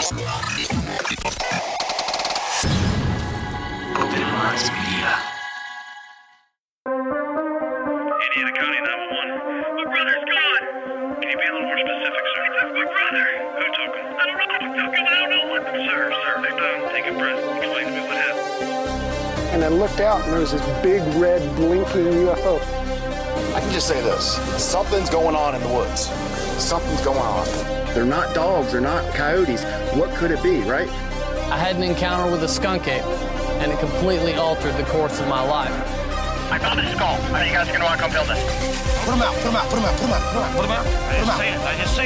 Indiana County 911. My brother's gone. Can you be a little more specific, sir? He took my brother. Who took him? I don't know who took him. I don't know what. Sir, take a breath. Explain to me what happened. And I looked out and there was this big red blinking UFO. I can just say this. Something's going on in the woods. Something's going on. They're not dogs, they're not coyotes. What could it be, right? I had an encounter with a skunk ape, and it completely altered the course of my life. I found a skull. Are you guys going to want to come film this? Put him out. I just see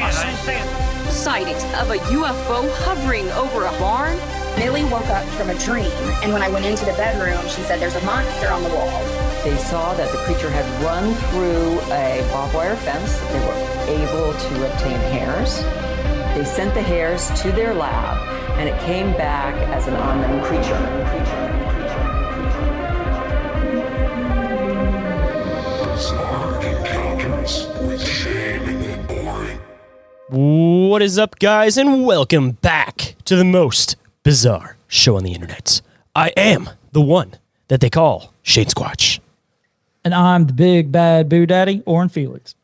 it. Sightings of a UFO hovering over a barn. Millie woke up from a dream, and when I went into the bedroom, she said there's a monster on the wall. They saw that the creature had run through a barbed wire fence. They were able to obtain hairs. They sent the hairs to their lab, and it came back as an unknown creature. Bizarre Encounters with Shayn and Orin. What is up, guys, and welcome back to the most bizarre show on the internet. I am the one that they call Sasquatch. And I'm the big bad boo daddy, Orin Felix.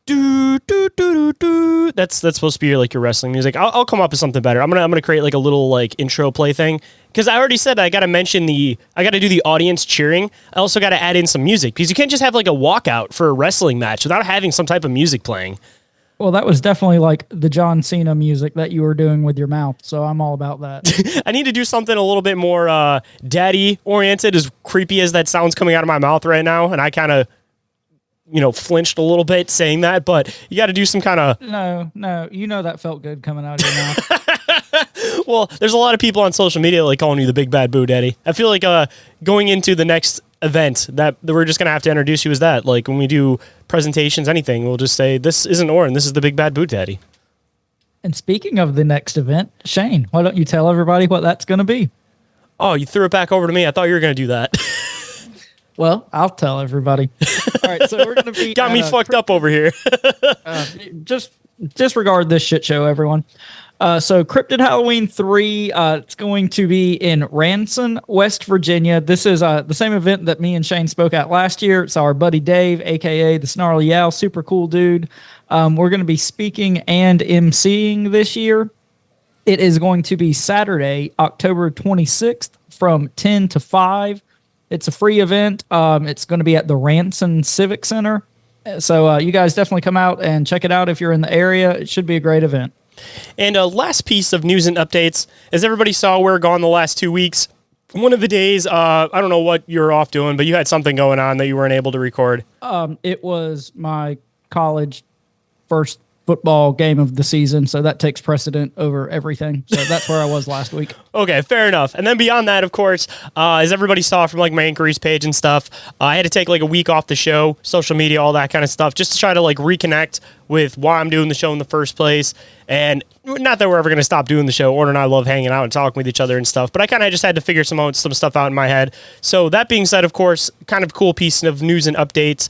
That's supposed to be like your wrestling music. I'll come up with something better. I'm gonna create like a little like intro play thing, because I already said I gotta do the audience cheering. I also gotta add in some music, because you can't just have like a walkout for a wrestling match without having some type of music playing. Well, that was definitely like the John Cena music that you were doing with your mouth, so I'm all about that. I need to do something a little bit more daddy-oriented, as creepy as that sounds coming out of my mouth right now, and I kind of, flinched a little bit saying that, but you got to do some kind of... No, that felt good coming out of your mouth. Well, there's a lot of people on social media like calling you the big bad boo daddy. I feel like going into the next event that we're just going to have to introduce you as that. Like when we do presentations, anything, we'll just say, this isn't Orin, this is the big bad boo daddy. And speaking of the next event, Shayn, why don't you tell everybody what that's going to be? Oh, you threw it back over to me. I thought you were going to do that. Well, I'll tell everybody. All right, so we're going to be... Got me fucked up over here. Just disregard this shit show, everyone. So Cryptid Halloween 3, it's going to be in Ranson, West Virginia. This is the same event that me and Shayn spoke at last year. It's our buddy Dave, a.k.a. the Snarly Owl, super cool dude. We're going to be speaking and emceeing this year. It is going to be Saturday, October 26th from 10 to 5. It's a free event. It's going to be at the Ranson Civic Center. So you guys definitely come out and check it out if you're in the area. It should be a great event. And last piece of news and updates. As everybody saw, we're gone the last 2 weeks. One of the days, I don't know what you're off doing, but you had something going on that you weren't able to record. It was my college first football game of the season, so that takes precedent over everything. So that's where I was last week. Okay, fair enough. And then beyond that, of course, as everybody saw from like my inquiries page and stuff, I had to take like a week off the show, social media, all that kind of stuff, just to try to like reconnect with why I'm doing the show in the first place. And not that we're ever going to stop doing the show. Orin and I love hanging out and talking with each other and stuff, but I kind of just had to figure some stuff out in my head. So that being said, of course, kind of cool piece of news and updates.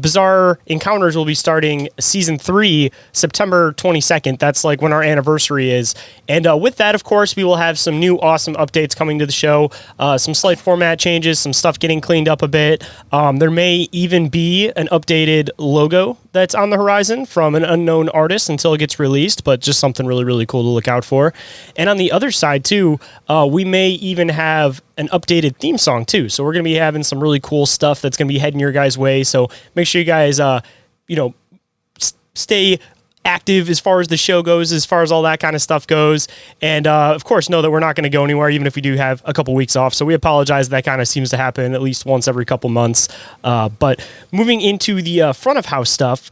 Bizarre Encounters will be starting season 3, September 22nd. That's like when our anniversary is. And with that, of course, we will have some new awesome updates coming to the show. Some slight format changes, some stuff getting cleaned up a bit. There may even be an updated logo that's on the horizon from an unknown artist until it gets released, but just something really, really cool to look out for. And on the other side, too, we may even have an updated theme song, too. So we're going to be having some really cool stuff that's going to be heading your guys' way. So make sure you guys, stay active as far as the show goes, as far as all that kind of stuff goes. And of course, know that we're not going to go anywhere, even if we do have a couple weeks off. So we apologize. That kind of seems to happen at least once every couple months. But moving into the front of house stuff,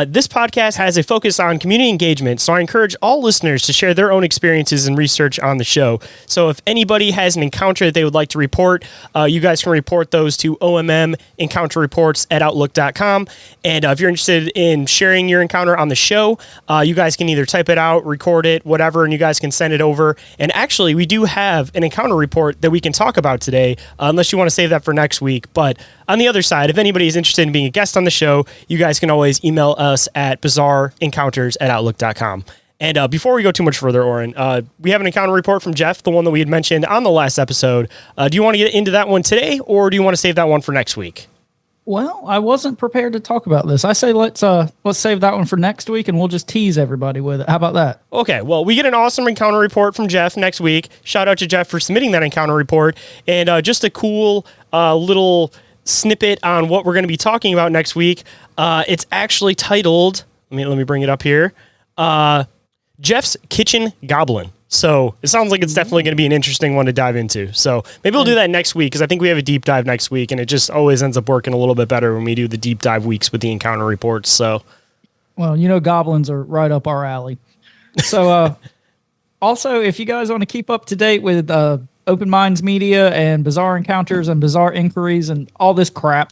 this podcast has a focus on community engagement. So I encourage all listeners to share their own experiences and research on the show. So if anybody has an encounter that they would like to report, you guys can report those to OMMEncounterReports@outlook.com. And if you're interested in sharing your encounter on the show, you guys can either type it out, record it, whatever, and you guys can send it over. And actually, we do have an encounter report that we can talk about today, unless you want to save that for next week. But on the other side, if anybody is interested in being a guest on the show, you guys can always email us at bizarreencounters@outlook.com. And before we go too much further, Orin, we have an encounter report from Jeff, the one that we had mentioned on the last episode. Do you want to get into that one today, or do you want to save that one for next week? Well, I wasn't prepared to talk about this. I say let's save that one for next week, and we'll just tease everybody with it. How about that? Okay, well, we get an awesome encounter report from Jeff next week. Shout out to Jeff for submitting that encounter report, and just a cool little snippet on what we're going to be talking about next week. It's actually titled, let me bring it up here, Jeff's Kitchen Goblin. So it sounds like it's definitely going to be an interesting one to dive into. So maybe we'll do that next week, because I think we have a deep dive next week, and it just always ends up working a little bit better when we do the deep dive weeks with the encounter reports. So, well, goblins are right up our alley. So also, if you guys want to keep up to date with Open Minds Media and Bizarre Encounters and Bizarre Inquiries and all this crap,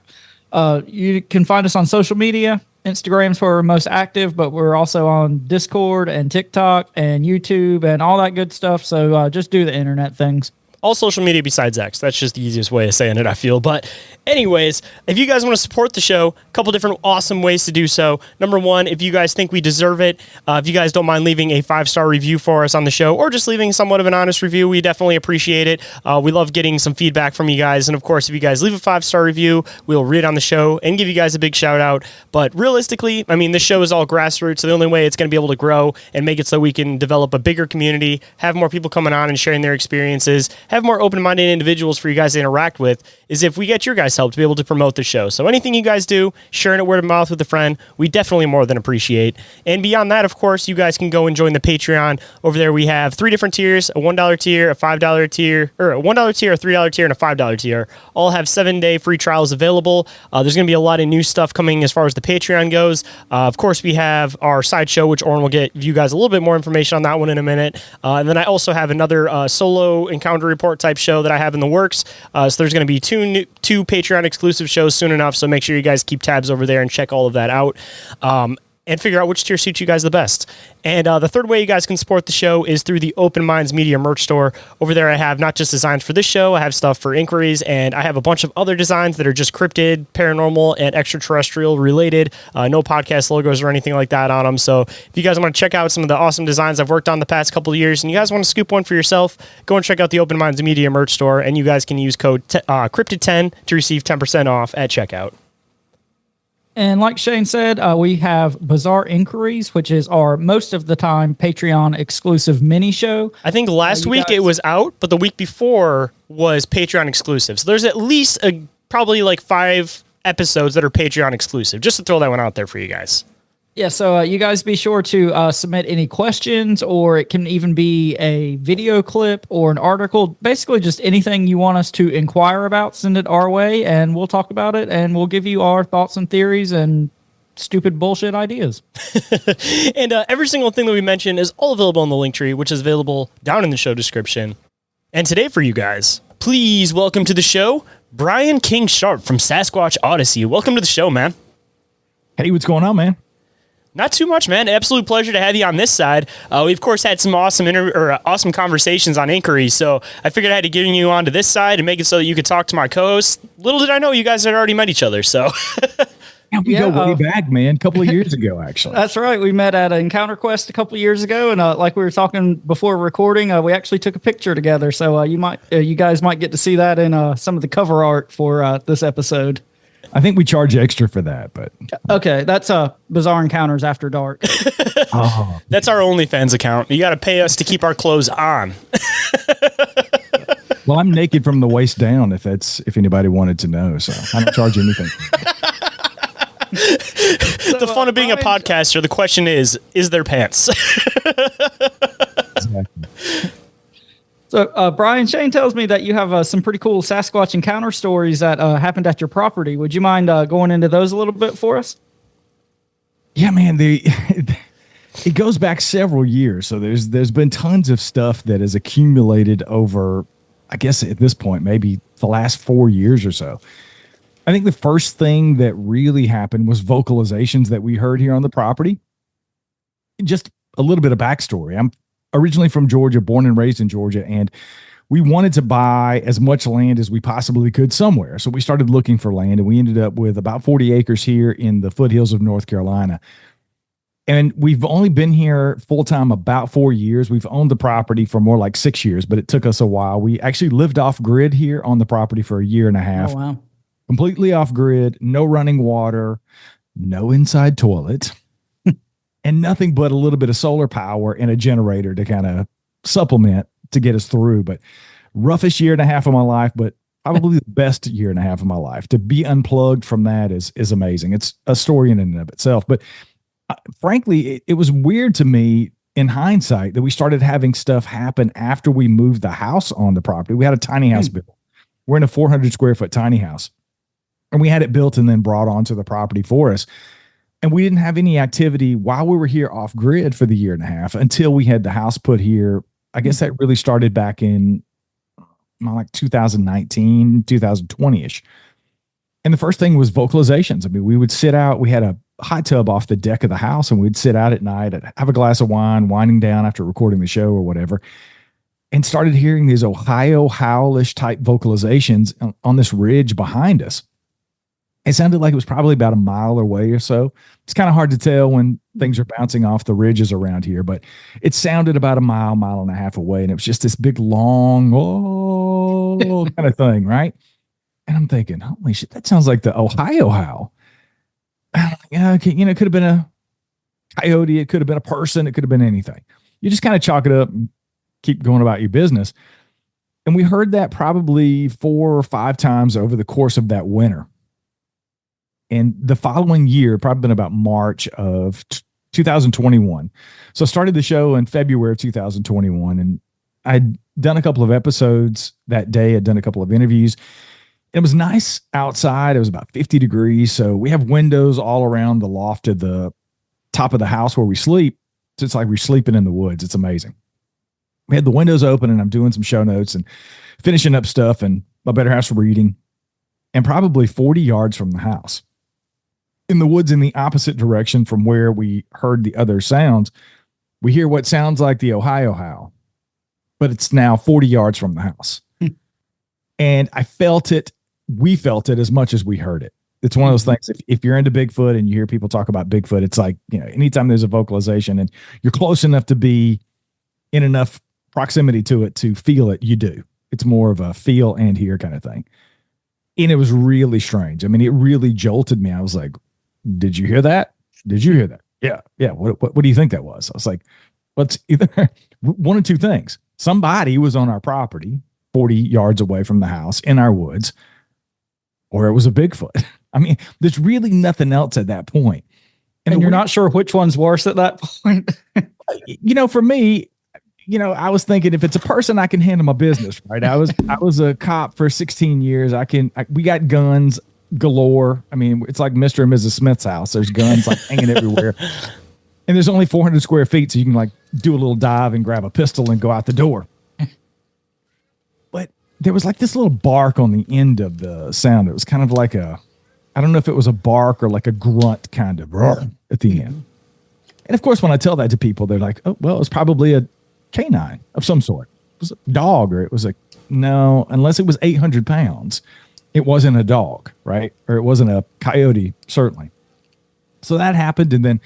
you can find us on social media. Instagram's where we're most active, but we're also on Discord and TikTok and YouTube and all that good stuff. So just do the internet things. All social media besides X. That's just the easiest way of saying it, I feel. But anyways, if you guys want to support the show, a couple different awesome ways to do so. Number one, if you guys think we deserve it, if you guys don't mind leaving a 5-star review for us on the show, or just leaving somewhat of an honest review, we definitely appreciate it. We love getting some feedback from you guys. And of course, if you guys leave a 5-star review, we'll read it on the show and give you guys a big shout out. But realistically, I mean, this show is all grassroots. So the only way it's going to be able to grow and make it so we can develop a bigger community, have more people coming on and sharing their experiences, have more open-minded individuals for you guys to interact with, is if we get your guys' help to be able to promote the show. So anything you guys do, sharing it word of mouth with a friend, we definitely more than appreciate. And beyond that, of course, you guys can go and join the Patreon. Over there we have 3 different tiers, a $1 tier, a $5 tier, or a $1 tier, a $3 tier, and a $5 tier. All have 7-day free trials available. There's going to be a lot of new stuff coming as far as the Patreon goes. Of course, we have our side show, which Orin will give you guys a little bit more information on that one in a minute. And then I also have another solo encounter report type show that I have in the works. So there's going to be two Patreon exclusive shows soon enough. So make sure you guys keep tabs over there and check all of that out. And figure out which tier suits you guys the best. And the third way you guys can support the show is through the Open Minds Media merch store. Over there I have not just designs for this show, I have stuff for inquiries, and I have a bunch of other designs that are just cryptid, paranormal, and extraterrestrial related. No podcast logos or anything like that on them. So if you guys want to check out some of the awesome designs I've worked on the past couple of years, and you guys want to scoop one for yourself, go and check out the Open Minds Media merch store, and you guys can use code Cryptid10 to receive 10% off at checkout. And like Shayn said, we have Bizarre Inquiries, which is our most of the time Patreon exclusive mini show. I think last week it was out, but the week before was Patreon exclusive. So there's at least probably like 5 episodes that are Patreon exclusive, just to throw that one out there for you guys. Yeah, so you guys be sure to submit any questions, or it can even be a video clip or an article. Basically, just anything you want us to inquire about, send it our way, and we'll talk about it, and we'll give you our thoughts and theories and stupid bullshit ideas. And every single thing that we mentioned is all available in the link tree, which is available down in the show description. And today for you guys, please welcome to the show, Brian King Sharp from Sasquatch Odyssey. Welcome to the show, man. Hey, what's going on, man? Not too much, man. Absolute pleasure to have you on this side. We, of course, had some awesome conversations on inquiries, so I figured I had to get you onto this side and make it so that you could talk to my co-host. Little did I know you guys had already met each other, so... Yeah, we go way back, man. A couple of years ago, actually. That's right. We met at Encounter Quest a couple of years ago, and like we were talking before recording, we actually took a picture together, so you guys might get to see that in some of the cover art for this episode. I think we charge extra for that, but okay, that's Bizarre Encounters After Dark. Oh. That's our OnlyFans account. You got to pay us to keep our clothes on. Well, I'm naked from the waist down. If anybody wanted to know, so I don't charge anything. The fun of being a podcaster. The question is there pants? Exactly. So, Brian, Shayn tells me that you have some pretty cool Sasquatch encounter stories that happened at your property. Would you mind going into those a little bit for us? Yeah, man. It goes back several years, so there's been tons of stuff that has accumulated over, I guess at this point, maybe the last 4 years or so. I think the first thing that really happened was vocalizations that we heard here on the property. Just a little bit of backstory. I'm originally from Georgia, born and raised in Georgia, and we wanted to buy as much land as we possibly could somewhere. So we started looking for land, and we ended up with about 40 acres here in the foothills of North Carolina. And we've only been here full time about 4 years. We've owned the property for more like 6 years, but it took us a while. We actually lived off grid here on the property for a year and a half. Oh, wow. Completely off grid, no running water, no inside toilet, and nothing but a little bit of solar power and a generator to kind of supplement to get us through. But roughest year and a half of my life, but probably the best year and a half of my life. To be unplugged from that is amazing. It's a story in and of itself. But frankly, it was weird to me in hindsight that we started having stuff happen after we moved the house on the property. We had a tiny house built. We're in a 400 square foot tiny house, and we had it built and then brought onto the property for us. And we didn't have any activity while we were here off grid for the year and a half until we had the house put here. I guess that really started back in like 2019, 2020-ish. And the first thing was vocalizations. I mean, we would sit out. We had a hot tub off the deck of the house, and we'd sit out at night and have a glass of wine, winding down after recording the show or whatever, and started hearing these Ohio howlish type vocalizations on this ridge behind us. It sounded like it was probably about a mile away or so. It's kind of hard to tell when things are bouncing off the ridges around here, but it sounded about a mile and a half away. And it was just this big, long, oh, kind of thing, right? And I'm thinking, holy shit, that sounds like the Ohio howl. Yeah, okay, it could have been a coyote. It could have been a person. It could have been anything. You just kind of chalk it up and keep going about your business. And we heard that probably 4 or 5 times over the course of that winter. And the following year, probably been about March of 2021. So I started the show in February of 2021, and I'd done a couple of episodes that day. I'd done a couple of interviews. It was nice outside. It was about 50 degrees. So we have windows all around the loft of the top of the house where we sleep. So it's like we're sleeping in the woods. It's amazing. We had the windows open, and I'm doing some show notes and finishing up stuff, and my better half's reading, and probably 40 yards from the house, in the woods in the opposite direction from where we heard the other sounds, we hear what sounds like the Ohio howl, but it's now 40 yards from the house. And I felt it. We felt it as much as we heard it. It's one of those things. If you're into Bigfoot and you hear people talk about Bigfoot, it's like, anytime there's a vocalization and you're close enough to be in enough proximity to it to feel it, you do. It's more of a feel and hear kind of thing. And it was really strange. I mean, it really jolted me. I was like, did you hear that? Did you hear that? Yeah. Yeah. What do you think that was? I was like, well, it's either one of two things. Somebody was on our property 40 yards away from the house in our woods, or it was a Bigfoot. I mean, there's really nothing else at that point. And you're not sure which one's worse at that point. For me, I was thinking if it's a person, I can handle my business, right? I was a cop for 16 years. We got guns galore. I mean, it's like Mr. and Mrs. Smith's house. There's guns like hanging everywhere. And there's only 400 square feet, so you can like do a little dive and grab a pistol and go out the door. But there was like this little bark on the end of the sound. It was kind of like I don't know if it was a bark or like a grunt kind of at the end. And of course, when I tell that to people, they're like, oh, well, it's probably a canine of some sort. It was a dog, or it was no, unless it was 800 pounds. It wasn't a dog, right? Or it wasn't a coyote, certainly. So that happened. And then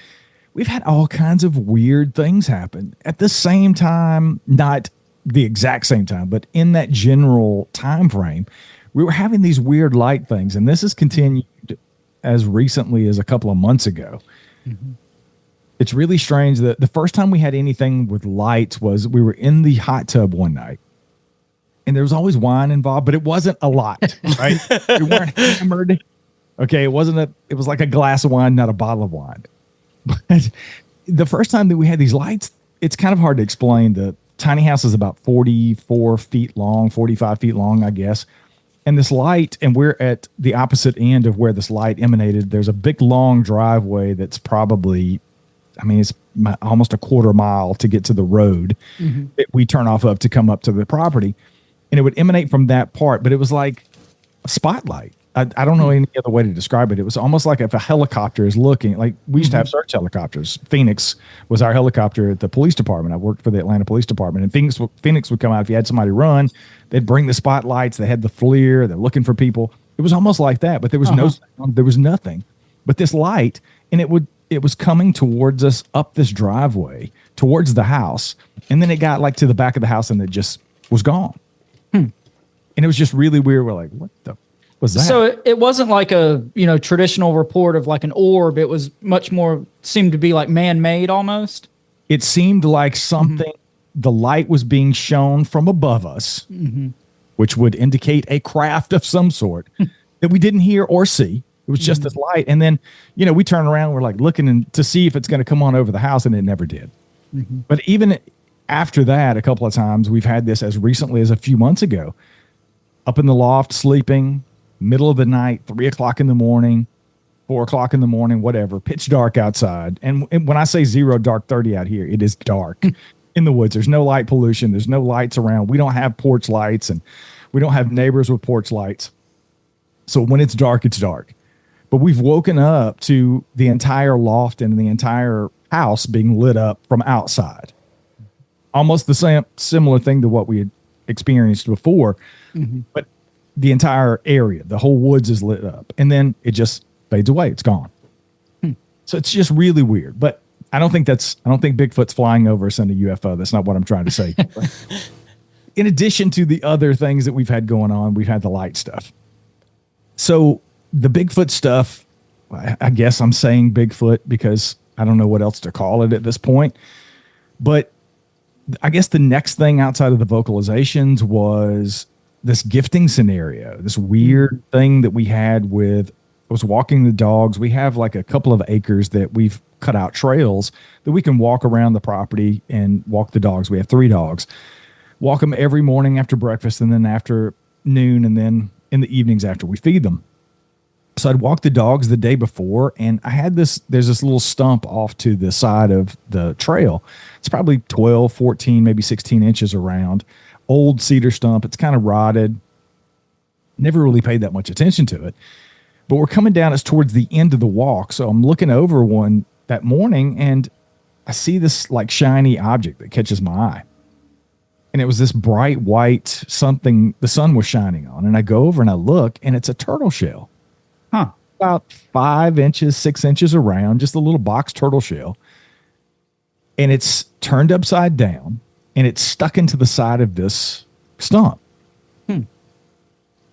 we've had all kinds of weird things happen at the same time, not the exact same time, but in that general time frame. We were having these weird light things, and this has continued as recently as a couple of months ago. Mm-hmm. It's really strange that the first time we had anything with lights was we were in the hot tub one night. And there was always wine involved, but it wasn't a lot, right? We weren't hammered. Okay, it was like a glass of wine, not a bottle of wine. But the first time that we had these lights, it's kind of hard to explain. The tiny house is about 44 feet long, 45 feet long, I guess. And this light, and we're at the opposite end of where this light emanated. There's a big, long driveway that's probably, it's almost a quarter mile to get to the road that we turn off of to come up to the property. And it would emanate from that part, but it was like a spotlight. I don't know any other way to describe it. It was almost like if a helicopter is looking, like we used to have search helicopters. Phoenix was our helicopter at the police department. I worked for the Atlanta Police Department, and Phoenix would come out. If you had somebody run, they'd bring the spotlights. They had the FLIR. They're looking for people. It was almost like that, but there was no sound. There was nothing but this light, and it would it was coming towards us up this driveway towards the house. And then it got like to the back of the house and it just was gone. And it was just really weird. We're like, what the was that? So it wasn't like a, traditional report of like an orb. It was much more, seemed to be like man-made almost. It seemed like something, the light was being shown from above us, which would indicate a craft of some sort that we didn't hear or see. It was just this light. And then, we turn around, we're like looking to see if it's going to come on over the house, and it never did. But even after that, a couple of times, we've had this as recently as a few months ago, up in the loft, sleeping, middle of the night, 3 o'clock in the morning, 4 o'clock in the morning, whatever, pitch dark outside. And when I say 0 dark 30 out here, it is dark in the woods. There's no light pollution. There's no lights around. We don't have porch lights, and we don't have neighbors with porch lights. So when it's dark, it's dark. But we've woken up to the entire loft and the entire house being lit up from outside. Almost the similar thing to what we had experienced before. But the entire area, the whole woods is lit up. And then it just fades away. It's gone. So it's just really weird. But I don't think Bigfoot's flying over us in a UFO. That's not what I'm trying to say. In addition to the other things that we've had going on, we've had the light stuff. So the Bigfoot stuff, I guess I'm saying Bigfoot because I don't know what else to call it at this point. But I guess the next thing outside of the vocalizations was this gifting scenario, this weird thing that we had with, I was walking the dogs. We have like a couple of acres that we've cut out trails that we can walk around the property and walk the dogs. We have 3 dogs. Walk them every morning after breakfast and then after noon and then in the evenings after we feed them. So I'd walk the dogs the day before, and I had there's this little stump off to the side of the trail. It's probably 12, 14, maybe 16 inches around. Old cedar stump. It's kind of rotted. Never really paid that much attention to it. But we're coming down, it's towards the end of the walk. So I'm looking over one that morning, and I see this like shiny object that catches my eye. And it was this bright white something the sun was shining on. And I go over and I look, and it's a turtle shell. About 5 inches, 6 inches around, just a little box turtle shell. And it's turned upside down, and it's stuck into the side of this stump.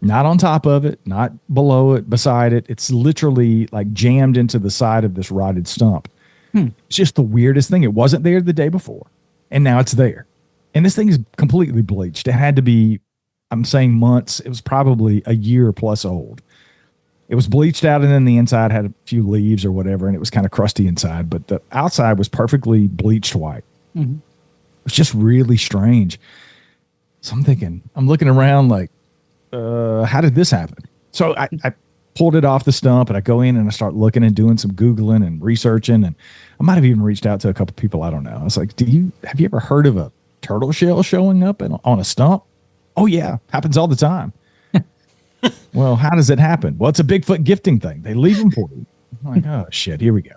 Not on top of it, not below it, beside it. It's literally like jammed into the side of this rotted stump. It's just the weirdest thing. It wasn't there the day before, and now it's there. And this thing is completely bleached. It had to be, I'm saying months. It was probably a year plus old. It was bleached out, and then the inside had a few leaves or whatever, and it was kind of crusty inside, but the outside was perfectly bleached white. It was just really strange. So I'm thinking, I'm looking around like, how did this happen? So I pulled it off the stump, and I go in and I start looking and doing some Googling and researching, and I might have even reached out to a couple people. I don't know. I was like, have you ever heard of a turtle shell showing up on a stump? Oh yeah. Happens all the time. Well, how does it happen? Well, it's a Bigfoot gifting thing. They leave them for you. I'm like, oh shit, here we go.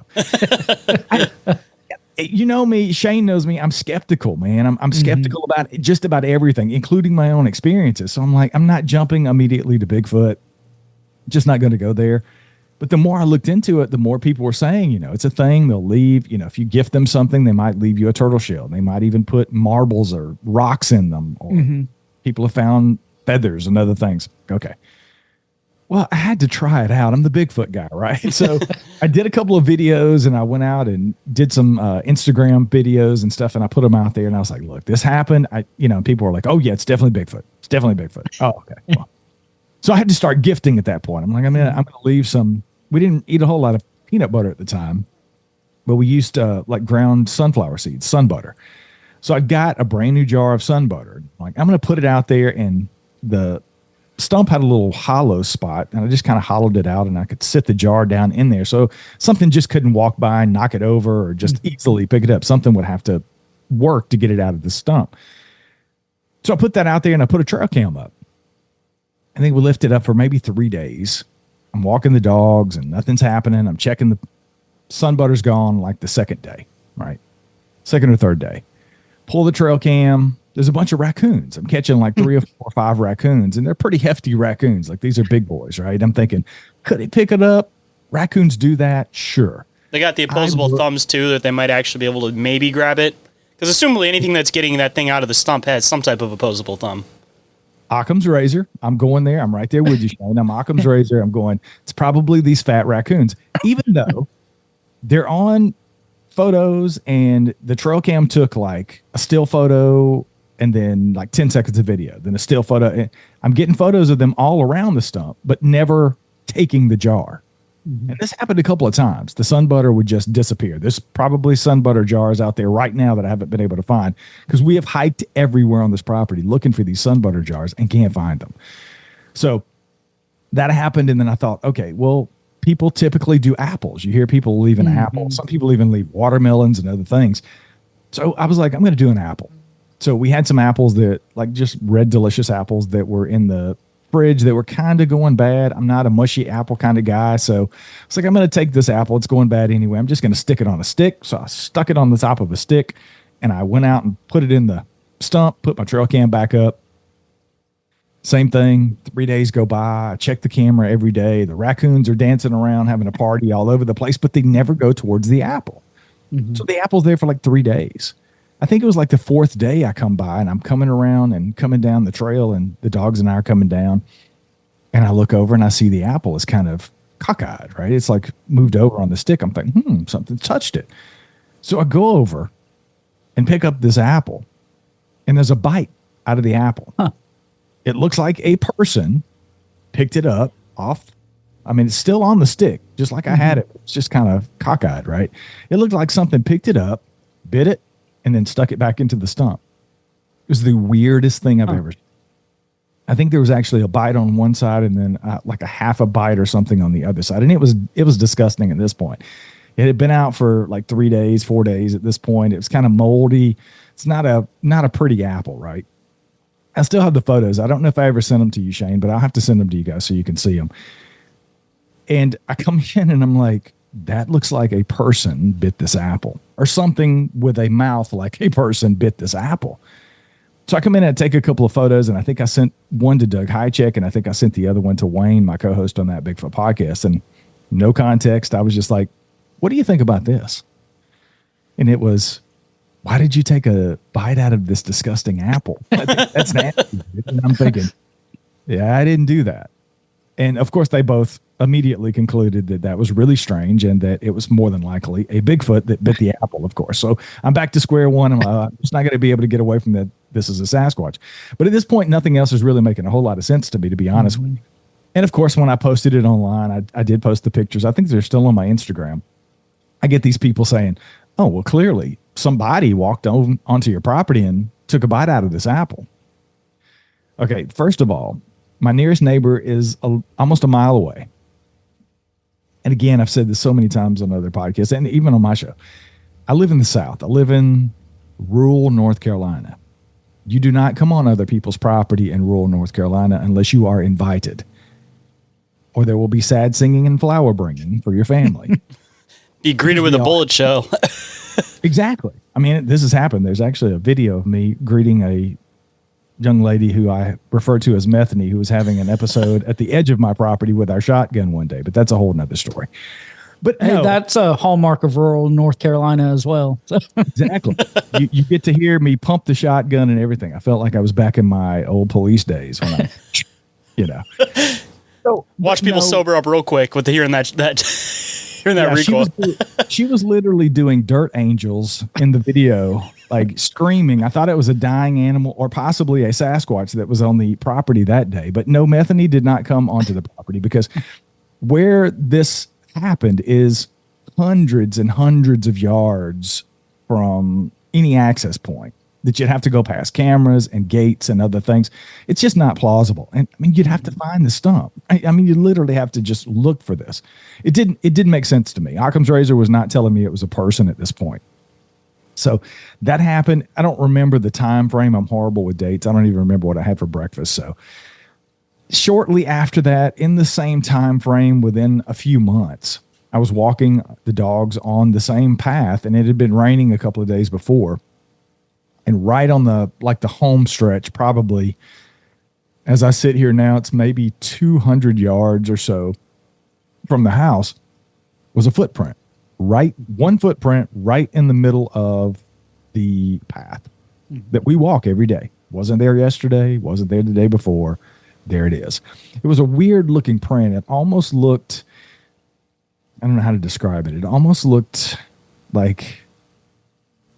You know me, Shayn knows me. I'm skeptical, man. I'm skeptical about just about everything, including my own experiences. So I'm like, I'm not jumping immediately to Bigfoot. Just not going to go there. But the more I looked into it, the more people were saying, it's a thing. They'll leave, if you gift them something, they might leave you a turtle shell. They might even put marbles or rocks in them. Or people have found feathers and other things. Okay. Well, I had to try it out. I'm the Bigfoot guy, right? So I did a couple of videos, and I went out and did some Instagram videos and stuff, and I put them out there, and I was like, look, this happened. People were like, oh yeah, it's definitely Bigfoot. It's definitely Bigfoot. Oh, okay. Well, so I had to start gifting at that point. I'm like, I'm going to leave some. We didn't eat a whole lot of peanut butter at the time, but we used like ground sunflower seeds, sun butter. So I got a brand new jar of sun butter. Like, I'm going to put it out there, and the stump had a little hollow spot, and I just kind of hollowed it out, and I could sit the jar down in there. So something just couldn't walk by and knock it over or just easily pick it up. Something would have to work to get it out of the stump. So I put that out there, and I put a trail cam up. I think we lifted up for maybe 3 days. I'm walking the dogs, and nothing's happening. I'm checking the sun butter's gone like the second day, right? Second or third day. Pull the trail cam. There's a bunch of raccoons. I'm catching like 3 or 4 or 5 raccoons, and they're pretty hefty raccoons. Like, these are big boys, right? I'm thinking, could he pick it up? Raccoons do that? Sure. They got the opposable thumbs too, that they might actually be able to maybe grab it. Because assumably anything that's getting that thing out of the stump has some type of opposable thumb. Occam's razor. I'm going there. I'm right there with you, Shayn. I'm Occam's razor. I'm going, it's probably these fat raccoons. Even though they're on photos and the trail cam took like a still photo and then like 10 seconds of video, then a still photo. I'm getting photos of them all around the stump, but never taking the jar. And this happened a couple of times. The sun butter would just disappear. There's probably sun butter jars out there right now that I haven't been able to find because we have hiked everywhere on this property looking for these sun butter jars and can't find them. So that happened. And then I thought, okay, well, people typically do apples. You hear people leaving apples. Some people even leave watermelons and other things. So I was like, I'm going to do an apple. So we had some apples that like just red, delicious apples that were in the fridge that were kind of going bad. I'm not a mushy apple kind of guy. So it's like, I'm going to take this apple. It's going bad anyway. I'm just going to stick it on a stick. So I stuck it on the top of a stick and I went out and put it in the stump, put my trail cam back up. Same thing. 3 days go by. I check the camera every day. The raccoons are dancing around, having a party all over the place, but they never go towards the apple. So the apple's there for like 3 days. I think it was like the fourth day I come by and I'm coming around and coming down the trail and the dogs and I are coming down and I look over and I see the apple is kind of cockeyed, right? It's like moved over on the stick. I'm thinking, something touched it. So I go over and pick up this apple and there's a bite out of the apple. It looks like a person picked it up off. I mean, it's still on the stick, just like I had it. It's just kind of cockeyed, right? It looked like something picked it up, bit it, and then stuck it back into the stump. It was the weirdest thing I've ever seen. I think there was actually a bite on one side and then like a half a bite or something on the other side. And it was disgusting at this point. It had been out for like 3 days, 4 days at this point. It was kind of moldy. It's not a pretty apple, right? I still have the photos. I don't know if I ever sent them to you, Shayn, but I'll have to send them to you guys so you can see them. And I come in and I'm like, that looks like a person bit this apple or something with a mouth like a person bit this apple. So I come in and take a couple of photos and I think I sent one to Doug Highcheck and I think I sent the other one to Wayne, my co-host on that Bigfoot podcast, and no context. I was just like, what do you think about this? And it was, why did you take a bite out of this disgusting apple? That's nasty. And I'm thinking, yeah, I didn't do that. And of course, they both immediately concluded that that was really strange and that it was more than likely a Bigfoot that bit the apple, of course. So I'm back to square one. I'm just not going to be able to get away from that. This is a Sasquatch. But at this point, nothing else is really making a whole lot of sense to me, to be honest with you. And of course, when I posted it online, I did post the pictures. I think they're still on my Instagram. I get these people saying, oh, well, clearly somebody walked onto your property and took a bite out of this apple. Okay, first of all, my nearest neighbor is almost a mile away. And again, I've said this so many times on other podcasts and even on my show. I live in the South. I live in rural North Carolina. You do not come on other people's property in rural North Carolina unless you are invited. Or there will be sad singing and flower bringing for your family. Be greeted with a bullet show. Exactly. I mean, this has happened. There's actually a video of me greeting a young lady who I refer to as Methany, who was having an episode at the edge of my property with our shotgun one day, but that's a whole nother story. But hey, no, that's a hallmark of rural North Carolina as well. So. Exactly. You get to hear me pump the shotgun and everything. I felt like I was back in my old police days when I, So, watch people sober up real quick with hearing that hearing that recoil. She was literally doing dirt angels in the video, like screaming. I thought it was a dying animal or possibly a Sasquatch that was on the property that day. But no, Methany did not come onto the property because where this happened is hundreds and hundreds of yards from any access point that you'd have to go past cameras and gates and other things. It's just not plausible. And I mean, you'd have to find the stump. I mean, you literally have to just look for this. It didn't make sense to me. Occam's razor was not telling me it was a person at this point. So that happened. I don't remember the time frame. I'm horrible with dates. I don't even remember what I had for breakfast. So shortly after that, in the same time frame, within a few months, I was walking the dogs on the same path, and it had been raining a couple of days before. And right on the home stretch, probably as I sit here now, it's maybe 200 yards or so from the house, was a footprint right, one footprint right in the middle of the path that we walk every day. Wasn't there yesterday, wasn't there the day before. There it is. It was a weird looking print. It almost looked, I don't know how to describe it. It almost looked like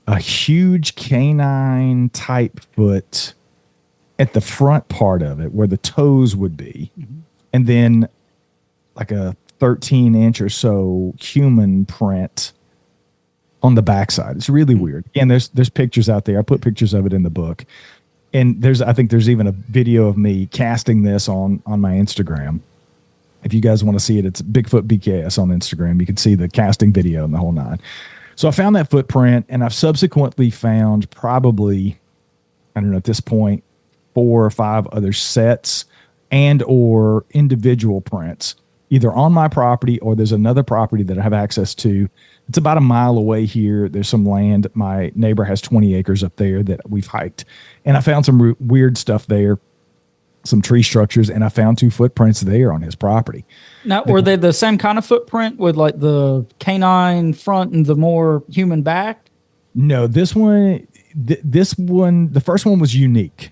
a huge canine type foot at the front part of it where the toes would be. And then like a 13-inch or so human print on the backside. It's really weird. Again, there's pictures out there. I put pictures of it in the book. And I think there's even a video of me casting this on my Instagram. If you guys want to see it, it's Bigfoot BKS on Instagram. You can see the casting video and the whole nine. So I found that footprint, and I've subsequently found probably, I don't know, at this point, 4 or 5 other sets and or individual prints, either on my property or there's another property that I have access to. It's about a mile away here. There's some land. My neighbor has 20 acres up there that we've hiked. And I found some weird stuff there, some tree structures, and I found 2 footprints there on his property. Now, were they the same kind of footprint with like the canine front and the more human back? No, this one, the first one was unique.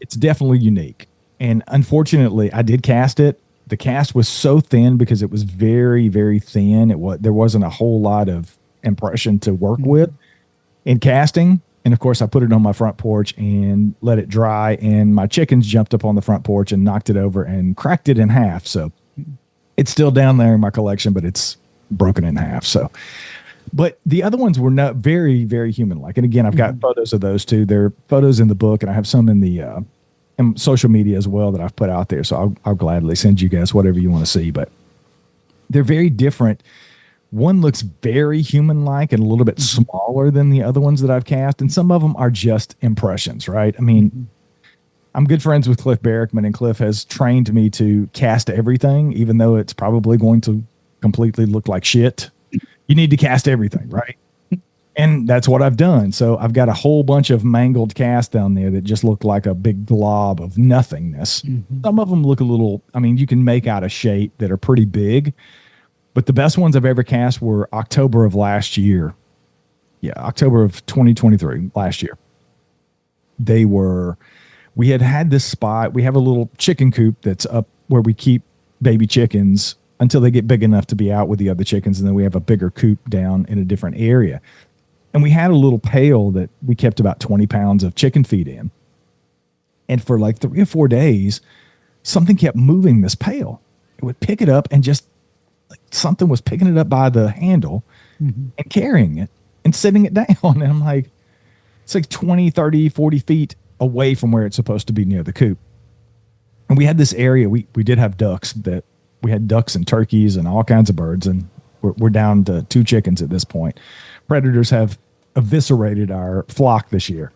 It's definitely unique. And unfortunately, I did cast it. The cast was so thin because it was very, very thin. There wasn't a whole lot of impression to work with in casting. And of course, I put it on my front porch and let it dry. And my chickens jumped up on the front porch and knocked it over and cracked it in half. So it's still down there in my collection, but it's broken in half. So, but the other ones were not very, very human-like. And again, I've got photos of those too. There are photos in the book, and I have some in the and social media as well that I've put out there. So I'll gladly send you guys whatever you want to see, but they're very different. One looks very human-like and a little bit smaller than the other ones that I've cast. And some of them are just impressions, right? I mean, I'm good friends with Cliff Barrickman, and Cliff has trained me to cast everything, even though it's probably going to completely look like shit. You need to cast everything, right? And that's what I've done. So I've got a whole bunch of mangled casts down there that just look like a big glob of nothingness. Some of them look a little, I mean, you can make out a shape that are pretty big, but the best ones I've ever cast were October of last year. Yeah, October of 2023, last year. We had this spot. We have a little chicken coop that's up where we keep baby chickens until they get big enough to be out with the other chickens. And then we have a bigger coop down in a different area. And we had a little pail that we kept about 20 pounds of chicken feed in. And for like 3 or 4 days, something kept moving this pail. It would pick it up and just like something was picking it up by the handle and carrying it and setting it down. And I'm like, it's like 20, 30, 40 feet away from where it's supposed to be near the coop. And we had this area, we did have ducks, that we had ducks and turkeys and all kinds of birds. And we're down to 2 chickens at this point. Predators have eviscerated our flock this year,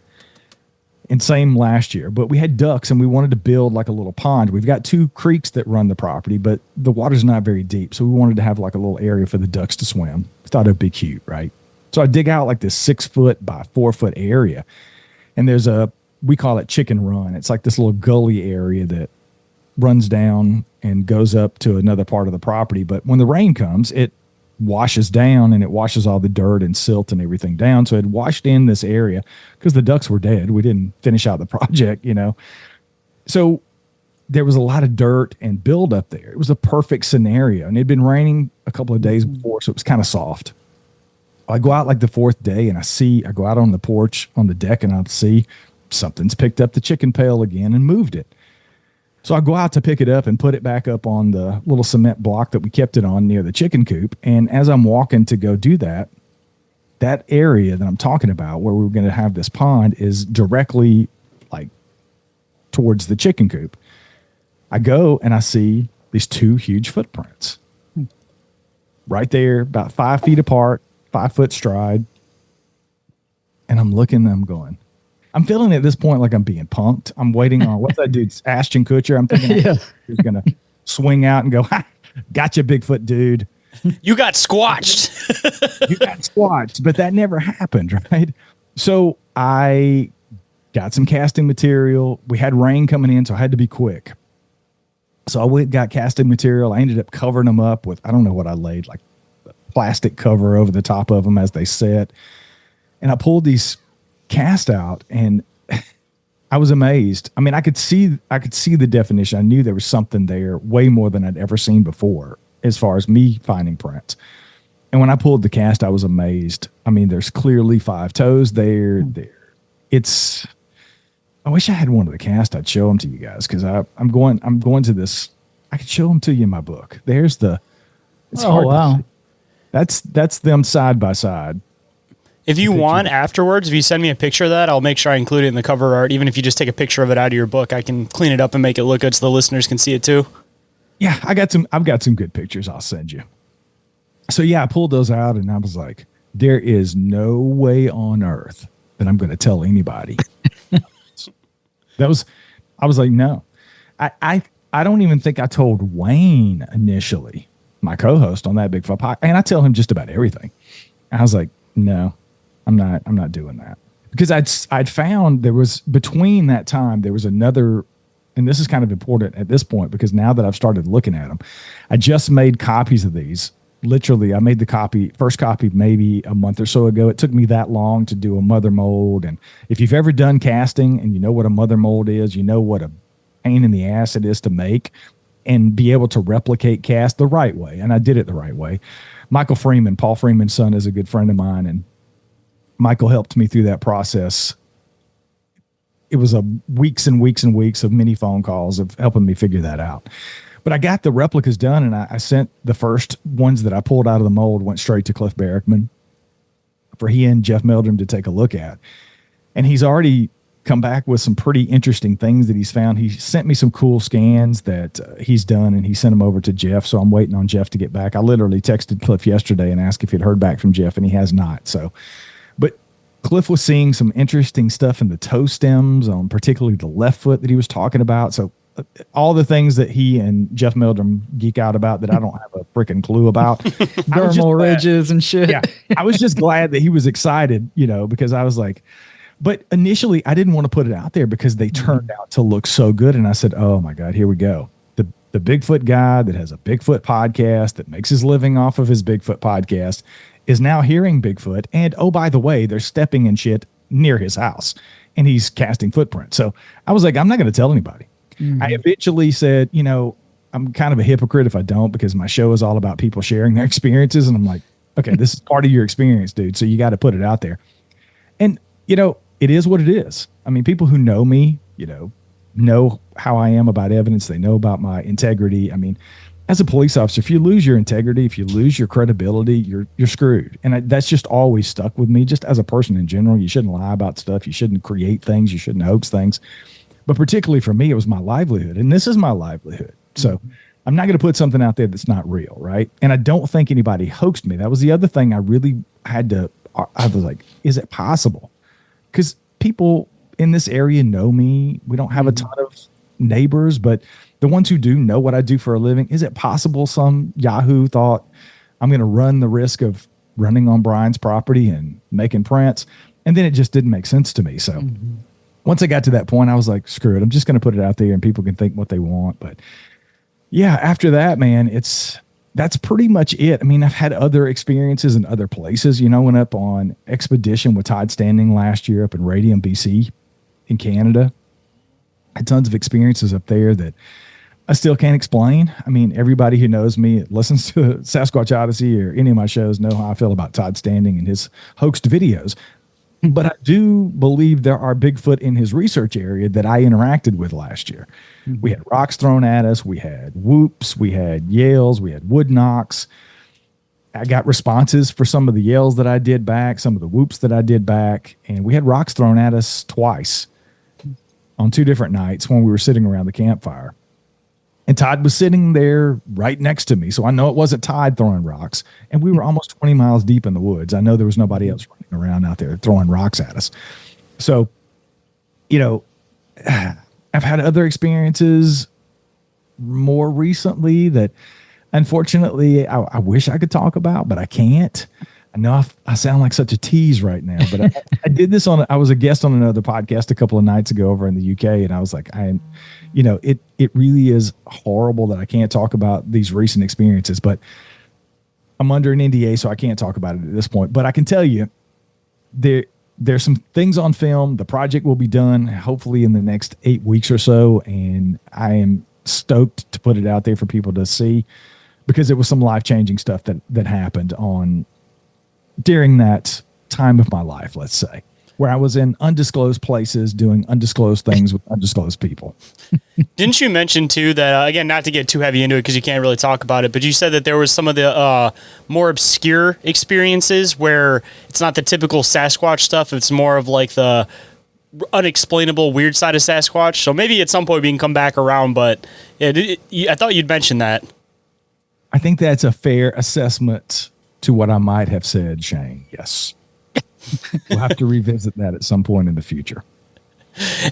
and same last year. But we had ducks, and we wanted to build like a little pond. We've got 2 creeks that run the property, but the water's not very deep, so we wanted to have like a little area for the ducks to swim. Thought it'd be cute, right? So I dig out like this 6 foot by 4 foot area, and we call it Chicken Run. It's like this little gully area that runs down and goes up to another part of the property. But when the rain comes, it washes down, and it washes all the dirt and silt and everything down. So it washed in this area because the ducks were dead. We didn't finish out the project, So there was a lot of dirt and build up there. It was a perfect scenario, and it had been raining a couple of days before, so it was kind of soft. I go out like the 4th day, and I go out on the porch on the deck, and I'll see something's picked up the chicken pail again and moved it. So I go out to pick it up and put it back up on the little cement block that we kept it on near the chicken coop. And as I'm walking to go do that area that I'm talking about where we're going to have this pond is directly like towards the chicken coop. I go and I see these 2 huge footprints right there, about 5 feet apart, 5 foot stride. And I'm looking, I'm going, I'm feeling at this point like I'm being punked. I'm waiting on, what's that dude, Ashton Kutcher? I'm thinking he's going to swing out and go, ha, gotcha, Bigfoot dude. You got squatched. You got squatched, but that never happened, right? So I got some casting material. We had rain coming in, so I had to be quick. So got casting material. I ended up covering them up with, I don't know what I laid, like plastic cover over the top of them as they set. And I pulled these cast out, and I was amazed. I mean, I could see the definition. I knew there was something there way more than I'd ever seen before as far as me finding prints. And when I pulled the cast, I was amazed. I mean, there's clearly 5 toes there. It's, I wish I had one of the cast. I'd show them to you guys, because I'm going to this. I could show them to you in my book. There's the. It's hard wow. That's them side by side. If you want afterwards, if you send me a picture of that, I'll make sure I include it in the cover art. Even if you just take a picture of it out of your book, I can clean it up and make it look good so the listeners can see it too. Yeah, I've got some good pictures I'll send you. So yeah, I pulled those out and I was like, there is no way on earth that I'm going to tell anybody. I was like, no. I don't even think I told Wayne initially, my co-host on that Bigfoot podcast, and I tell him just about everything. I was like, no, I'm not doing that, because I'd found there was, between that time, there was another, and this is kind of important at this point, because now that I've started looking at them, I just made copies of these. Literally, I made the first copy maybe a month or so ago. It took me that long to do a mother mold. And if you've ever done casting and you know what a mother mold is, you know what a pain in the ass it is to make and be able to replicate cast the right way. And I did it the right way. Michael Freeman, Paul Freeman's son, is a good friend of mine, and Michael helped me through that process. It was weeks and weeks and weeks of many phone calls of helping me figure that out. But I got the replicas done, and I sent the first ones that I pulled out of the mold, went straight to Cliff Barrickman for he and Jeff Meldrum to take a look at. And he's already come back with some pretty interesting things that he's found. He sent me some cool scans that he's done, and he sent them over to Jeff. So I'm waiting on Jeff to get back. I literally texted Cliff yesterday and asked if he'd heard back from Jeff, and he has not. So, but Cliff was seeing some interesting stuff in the toe stems, on particularly the left foot that he was talking about. So all the things that he and Jeff Meldrum geek out about that I don't have a freaking clue about. Dermal ridges and shit. Yeah. I was just glad that he was excited, because I was like, but initially I didn't want to put it out there because they turned out to look so good. And I said, oh my God, here we go. The Bigfoot guy that has a Bigfoot podcast that makes his living off of his Bigfoot podcast is now hearing Bigfoot. And oh, by the way, they're stepping in shit near his house and he's casting footprints. So I was like, I'm not going to tell anybody. I eventually said, I'm kind of a hypocrite if I don't, because my show is all about people sharing their experiences. And I'm like, okay, this is part of your experience, dude. So you got to put it out there. And, it is what it is. I mean, people who know me, know how I am about evidence. They know about my integrity. I mean, as a police officer, if you lose your integrity, if you lose your credibility, you're screwed. And that's just always stuck with me. Just as a person in general, you shouldn't lie about stuff. You shouldn't create things. You shouldn't hoax things. But particularly for me, it was my livelihood. And this is my livelihood. So I'm not going to put something out there that's not real, right? And I don't think anybody hoaxed me. That was the other thing I really I was like, is it possible? Because people in this area know me. We don't have a ton of neighbors, but the ones who do know what I do for a living, is it possible some Yahoo thought I'm going to run the risk of running on Brian's property and making prints? And then it just didn't make sense to me. So once I got to that point, I was like, screw it. I'm just going to put it out there and people can think what they want. But yeah, after that, man, that's pretty much it. I mean, I've had other experiences in other places. Went up on expedition with Todd Standing last year up in Radium, BC in Canada. Had tons of experiences up there that I still can't explain. I mean, everybody who knows me, listens to Sasquatch Odyssey or any of my shows, know how I feel about Todd Standing and his hoaxed videos. But I do believe there are Bigfoot in his research area that I interacted with last year. We had rocks thrown at us. We had whoops. We had yells. We had wood knocks. I got responses for some of the yells that I did back, some of the whoops that I did back. And we had rocks thrown at us twice on 2 different nights when we were sitting around the campfire. And Todd was sitting there right next to me. So I know it wasn't Todd throwing rocks. And we were almost 20 miles deep in the woods. I know there was nobody else running around out there throwing rocks at us. So, I've had other experiences more recently that unfortunately I wish I could talk about, but I can't. I know I sound like such a tease right now, but I did this I was a guest on another podcast a couple of nights ago over in the UK. And I was like, it really is horrible that I can't talk about these recent experiences, but I'm under an NDA, so I can't talk about it at this point. But I can tell you, there's some things on film. The project will be done hopefully in the next 8 weeks or so, and I am stoked to put it out there for people to see, because it was some life-changing stuff that happened during that time of my life, let's say, where I was in undisclosed places doing undisclosed things with undisclosed people. Didn't you mention too that, again, not to get too heavy into it because you can't really talk about it, but you said that there was some of the more obscure experiences where it's not the typical Sasquatch stuff. It's more of like the unexplainable weird side of Sasquatch. So maybe at some point we can come back around, but I thought you'd mentioned that. I think that's a fair assessment to what I might have said, Shayn. Yes. We'll have to revisit that at some point in the future.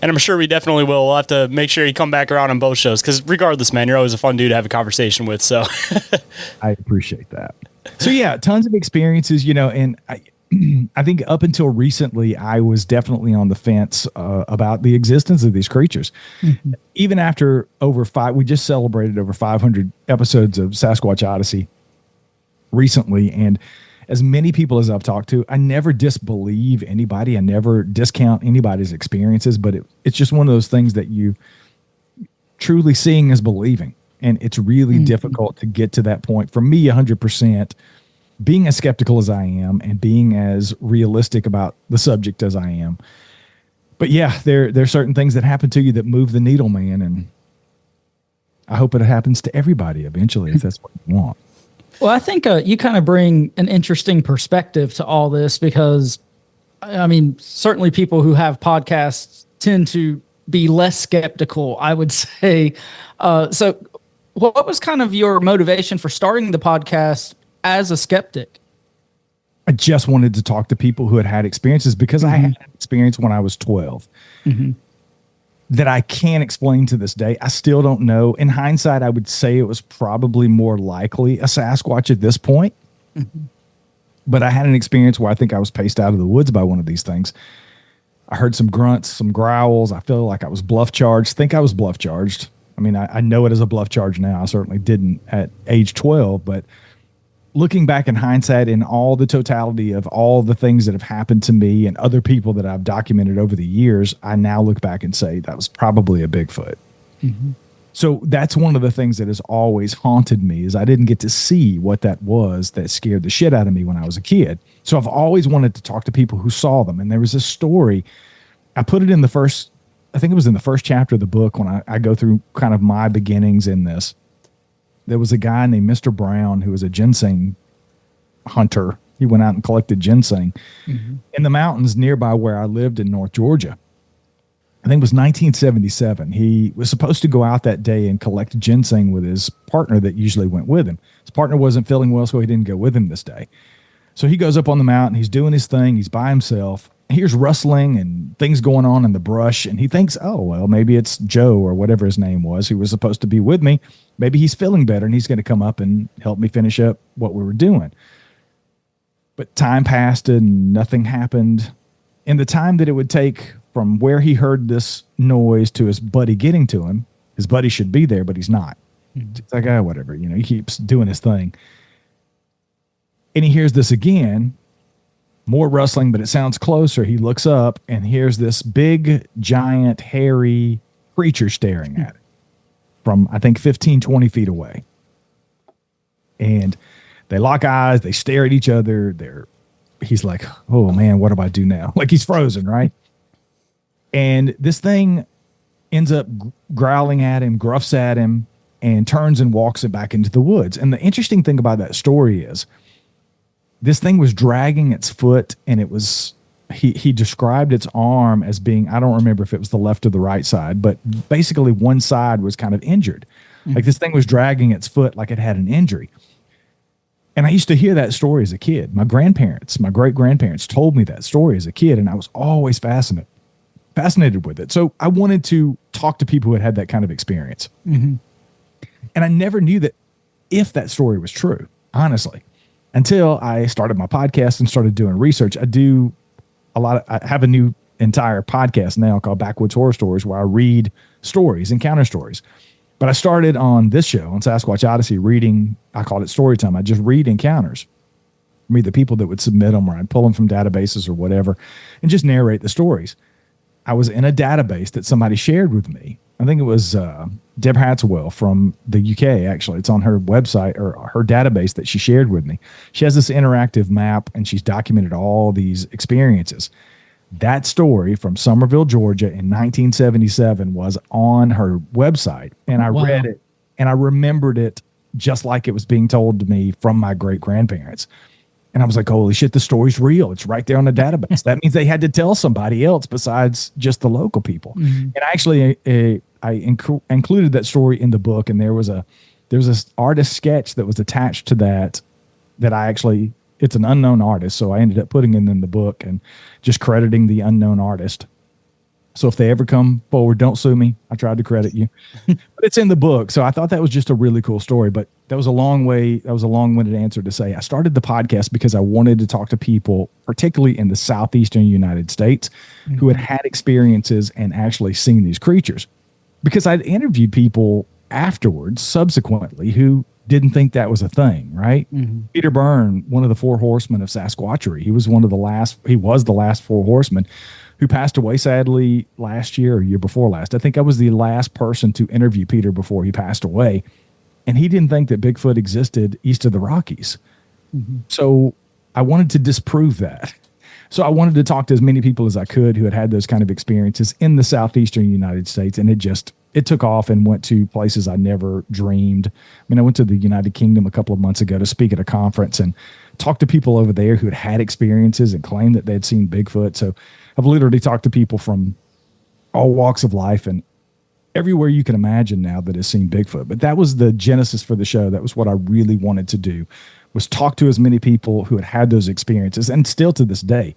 And I'm sure we definitely will. We'll have to make sure you come back around on both shows, because regardless, man, you're always a fun dude to have a conversation with. So I appreciate that. So yeah, tons of experiences, and I think up until recently, I was definitely on the fence about the existence of these creatures. Mm-hmm. Even after we just celebrated over 500 episodes of Sasquatch Odyssey recently, and as many people as I've talked to, I never disbelieve anybody. I never discount anybody's experiences, but it's just one of those things that you truly seeing is believing. And it's really difficult to get to that point. For me, 100%, being as skeptical as I am and being as realistic about the subject as I am. But yeah, there are certain things that happen to you that move the needle, man. And I hope it happens to everybody eventually, if that's what you want. Well, I think you kind of bring an interesting perspective to all this, because, I mean, certainly people who have podcasts tend to be less skeptical, I would say. So what was kind of your motivation for starting the podcast as a skeptic? I just wanted to talk to people who had experiences, because I had an experience when I was 12. Mm-hmm. That I can't explain to this day. I still don't know. In hindsight, I would say it was probably more likely a Sasquatch at this point. Mm-hmm. But I had an experience where I think I was paced out of the woods by one of these things. I heard some grunts, some growls. I feel like I was bluff charged. Think I was bluff charged. I mean, I know it as a bluff charge now. I certainly didn't at age 12, but looking back in hindsight, in all the totality of all the things that have happened to me and other people that I've documented over the years, I now look back and say that was probably a Bigfoot. Mm-hmm. So that's one of the things that has always haunted me, is I didn't get to see what that was that scared the shit out of me when I was a kid. So I've always wanted to talk to people who saw them. And there was this story, I put it in I think it was in the first chapter of the book, when I go through kind of my beginnings in this. There was a guy named Mr. Brown who was a ginseng hunter. He went out and collected ginseng in the mountains nearby where I lived in North Georgia. I think it was 1977. He was supposed to go out that day and collect ginseng with his partner that usually went with him. His partner wasn't feeling well, so he didn't go with him this day. So he goes up on the mountain. He's doing his thing. He's by himself. Here's rustling and things going on in the brush. And he thinks, oh, well, maybe it's Joe or whatever his name was, who was supposed to be with me. Maybe he's feeling better and he's going to come up and help me finish up what we were doing. But time passed and nothing happened. In the time that it would take from where he heard this noise to his buddy getting to him, his buddy should be there, but he's not. It's like, oh, whatever. He keeps doing his thing. And he hears this again. More rustling, but it sounds closer. He looks up and hears this big, giant, hairy creature staring at him from, I think, 15, 20 feet away. And they lock eyes. They stare at each other. He's like, oh, man, what do I do now? Like, he's frozen, right? And this thing ends up growling at him, gruffs at him, and turns and walks it back into the woods. And the interesting thing about that story is, this thing was dragging its foot, and it was, he described its arm as being, I don't remember if it was the left or the right side, but basically one side was kind of injured. Like this thing was dragging its foot like it had an injury. And I used to hear that story as a kid. My great-grandparents told me that story as a kid, and I was always fascinated with it. So I wanted to talk to people who had that kind of experience. Mm-hmm. And I never knew that if that story was true, honestly. Until I started my podcast and started doing research. I have a new entire podcast now called Backwoods Horror Stories, where I read stories, encounter stories But I started on this show, on Sasquatch Odyssey, reading, I called it story time. I just read encounters. Me, the people that would submit them, or I'd pull them from databases or whatever, and just narrate the stories. I was in a database that somebody shared with me. I think it was Deb Hatswell from the UK, actually. It's on her website, or her database that she shared with me. She has this interactive map, and she's documented all these experiences. That story from Somerville, Georgia in 1977 was on her website, and I read it, and I remembered it just like it was being told to me from my great-grandparents. And I was like, holy shit, the story's real. It's right there on the database. That means they had to tell somebody else besides just the local people. And actually, I included that story in the book, and there was this artist sketch that was attached to that I actually, it's an unknown artist, so I ended up putting it in the book and just crediting the unknown artist. So if they ever come forward, don't sue me. I tried to credit you, but it's in the book. So I thought that was just a really cool story. But that was a long-winded answer to say I started the podcast because I wanted to talk to people, particularly in the southeastern United States, who had experiences and actually seen these creatures. Because I'd interviewed people afterwards, subsequently, who didn't think that was a thing, right? Peter Byrne, one of the four horsemen of Sasquatchery, he was the last four horsemen who passed away sadly last year or year before last. I think I was the last person to interview Peter before he passed away. And he didn't think that Bigfoot existed east of the Rockies. So I wanted to disprove that. So I wanted to talk to as many people as I could who had those kind of experiences in the southeastern United States. And it took off and went to places I never dreamed. I mean, I went to the United Kingdom a couple of months ago to speak at a conference and talk to people over there who had experiences and claimed that they'd seen Bigfoot. So I've literally talked to people from all walks of life and everywhere you can imagine now that has seen Bigfoot. But that was the genesis for the show. That was what I really wanted to do, was talk to as many people who had those experiences. And still to this day,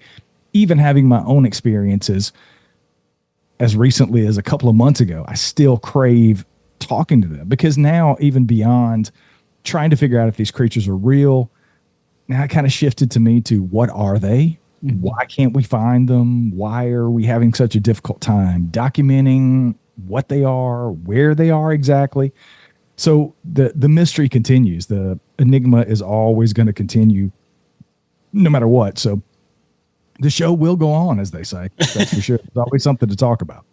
even having my own experiences as recently as a couple of months ago, I still crave talking to them, because now, even beyond trying to figure out if these creatures are real, now it kind of shifted to me to what are they? Why can't we find them? Why are we having such a difficult time documenting what they are, where they are exactly? So the mystery continues. The enigma is always going to continue no matter what. So the show will go on, as they say. That's for sure. There's always something to talk about.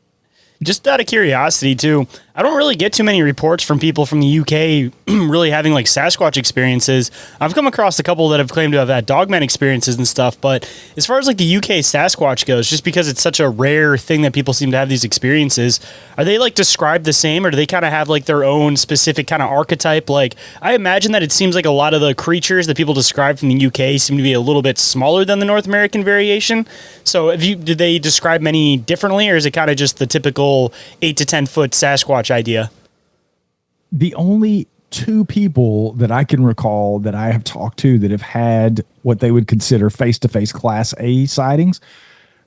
Just out of curiosity, too, I don't really get too many reports from people from the UK really having like Sasquatch experiences. I've come across a couple that have claimed to have had dogman experiences and stuff, but as far as like the UK Sasquatch goes, just because it's such a rare thing that people seem to have these experiences, are they like described the same, or do they kind of have like their own specific kind of archetype? Like, I imagine that it seems like a lot of the creatures that people describe from the UK seem to be a little bit smaller than the North American variation. So did they describe many differently, or is it kind of just the typical 8 to 10 foot Sasquatch idea? The only two people that I can recall that I have talked to that have had what they would consider face-to-face Class A sightings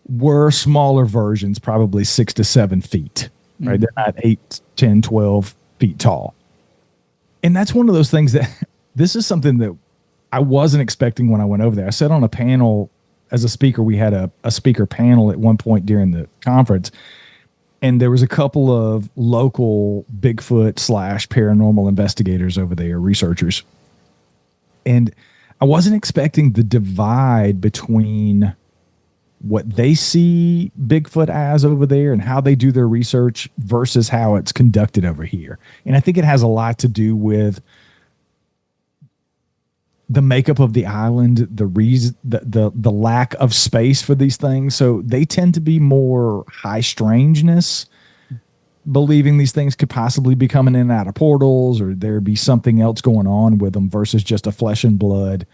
were smaller versions, probably 6 to 7 feet, right? They're not 8, 10, 12 feet tall. And that's one of those things that this is something that I wasn't expecting when I went over there. I sat on a panel as a speaker. We had a speaker panel at one point during the conference, and there was a couple of local Bigfoot / paranormal investigators over there, researchers. And I wasn't expecting the divide between what they see Bigfoot as over there and how they do their research versus how it's conducted over here. And I think it has a lot to do with the makeup of the island, the lack of space for these things. So they tend to be more high strangeness, believing these things could possibly be coming in and out of portals, or there be something else going on with them versus just a flesh and blood.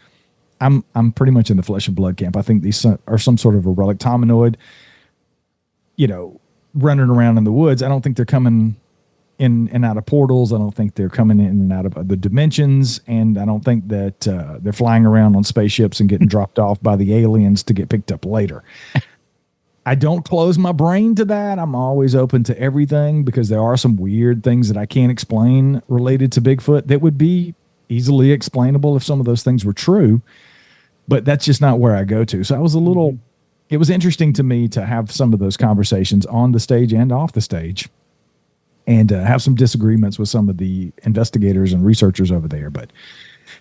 I'm pretty much in the flesh and blood camp. I think these are some sort of a relic hominoid, running around in the woods. I don't think they're coming in and out of portals. I don't think they're coming in and out of other dimensions. And I don't think that they're flying around on spaceships and getting dropped off by the aliens to get picked up later. I don't close my brain to that. I'm always open to everything, because there are some weird things that I can't explain related to Bigfoot that would be easily explainable if some of those things were true. But that's just not where I go to. So I was it was interesting to me to have some of those conversations on the stage and off the stage. and have some disagreements with some of the investigators and researchers over there. But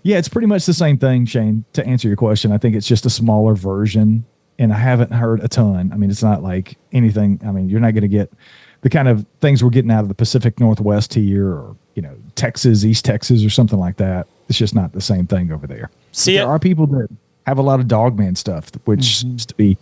yeah, it's pretty much the same thing, Shayn. To answer your question, I think it's just a smaller version, and I haven't heard a ton. I mean, it's not like anything. I mean, you're not going to get the kind of things we're getting out of the Pacific Northwest here, or Texas, East Texas, or something like that. It's just not the same thing over there. See, there are people that have a lot of Dogman stuff, which seems to be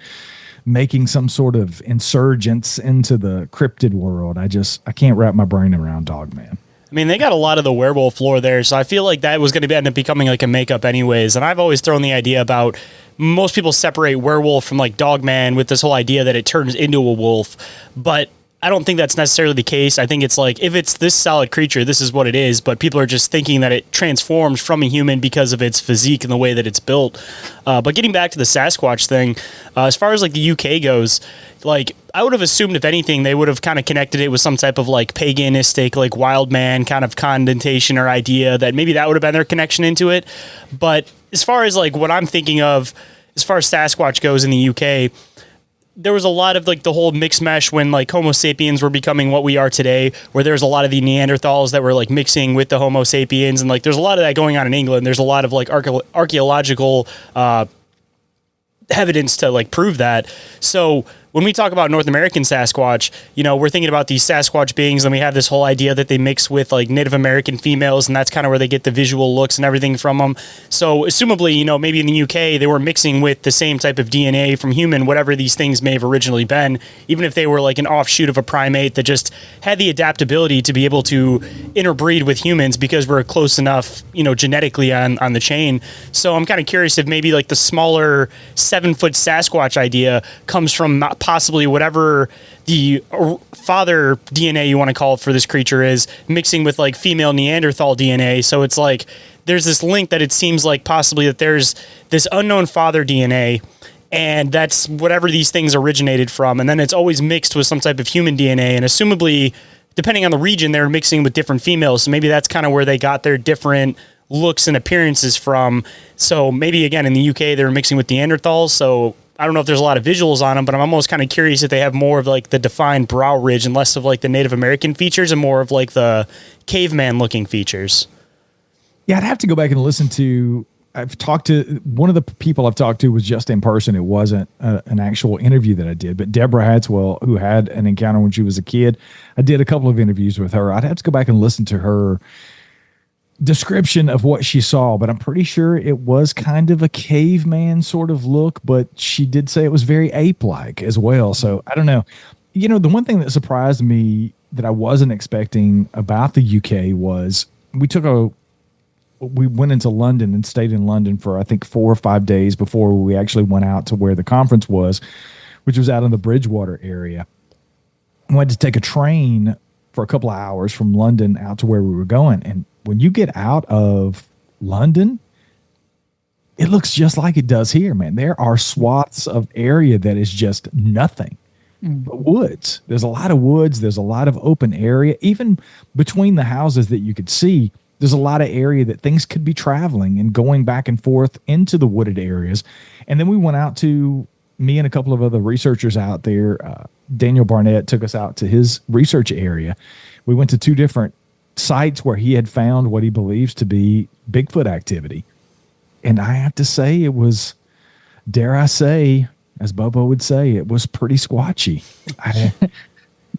making some sort of insurgence into the cryptid world. I can't wrap my brain around Dogman. I mean, they got a lot of the werewolf lore there, so I feel like that was going to end up becoming like a makeup anyways. And I've always thrown the idea about most people separate werewolf from like Dogman with this whole idea that it turns into a wolf, but I don't think that's necessarily the case. I think it's like, if it's this solid creature, this is what it is, but people are just thinking that it transforms from a human because of its physique and the way that it's built. But getting back to the Sasquatch thing, as far as like the UK goes, like I would have assumed, if anything, they would have kind of connected it with some type of like paganistic, like wild man kind of connotation or idea, that maybe that would have been their connection into it. But as far as like what I'm thinking of, as far as Sasquatch goes in the UK, there was a lot of like the whole mixed mesh when like Homo sapiens were becoming what we are today, where there's a lot of the Neanderthals that were like mixing with the Homo sapiens. And like, there's a lot of that going on in England. There's a lot of like archaeological evidence to like prove that. So when we talk about North American Sasquatch, we're thinking about these Sasquatch beings, and we have this whole idea that they mix with like Native American females, and that's kind of where they get the visual looks and everything from them. So assumably, maybe in the UK, they were mixing with the same type of DNA from human, whatever these things may have originally been, even if they were like an offshoot of a primate that just had the adaptability to be able to interbreed with humans because we're close enough, genetically on the chain. So I'm kind of curious if maybe like the smaller 7-foot Sasquatch idea comes from possibly whatever the father DNA you want to call it for this creature is, mixing with like female Neanderthal DNA. So it's like there's this link that it seems like possibly that there's this unknown father DNA, and that's whatever these things originated from. And then it's always mixed with some type of human DNA. And assumably, depending on the region, they're mixing with different females. So maybe that's kind of where they got their different looks and appearances from. So maybe again, in the UK, they're mixing with Neanderthals. So I don't know if there's a lot of visuals on them, but I'm almost kind of curious if they have more of like the defined brow ridge and less of like the Native American features and more of like the caveman looking features. Yeah, I'd have to go back and listen to. I've talked to one of the people I've talked to was just in person. It wasn't an actual interview that I did, but Deborah Hadswell, who had an encounter when she was a kid, I did a couple of interviews with her. I'd have to go back and listen to her description of what she saw, but I'm pretty sure it was kind of a caveman sort of look, but she did say it was very ape-like as well. So I don't know. The one thing that surprised me that I wasn't expecting about the UK was we went into London and stayed in London for I think 4 or 5 days before we actually went out to where the conference was, which was out in the Bridgewater area. We had to take a train for a couple of hours from London out to where we were going, and when you get out of London, it looks just like it does here, man. There are swaths of area that is just nothing but woods. There's a lot of woods. There's a lot of open area. Even between the houses that you could see, there's a lot of area that things could be traveling and going back and forth into the wooded areas. And then we went out to, me and a couple of other researchers out there. Daniel Barnett took us out to his research area. We went to 2 different sites where he had found what he believes to be Bigfoot activity. And I have to say, it was, dare I say, as Bobo would say, it was pretty squatchy.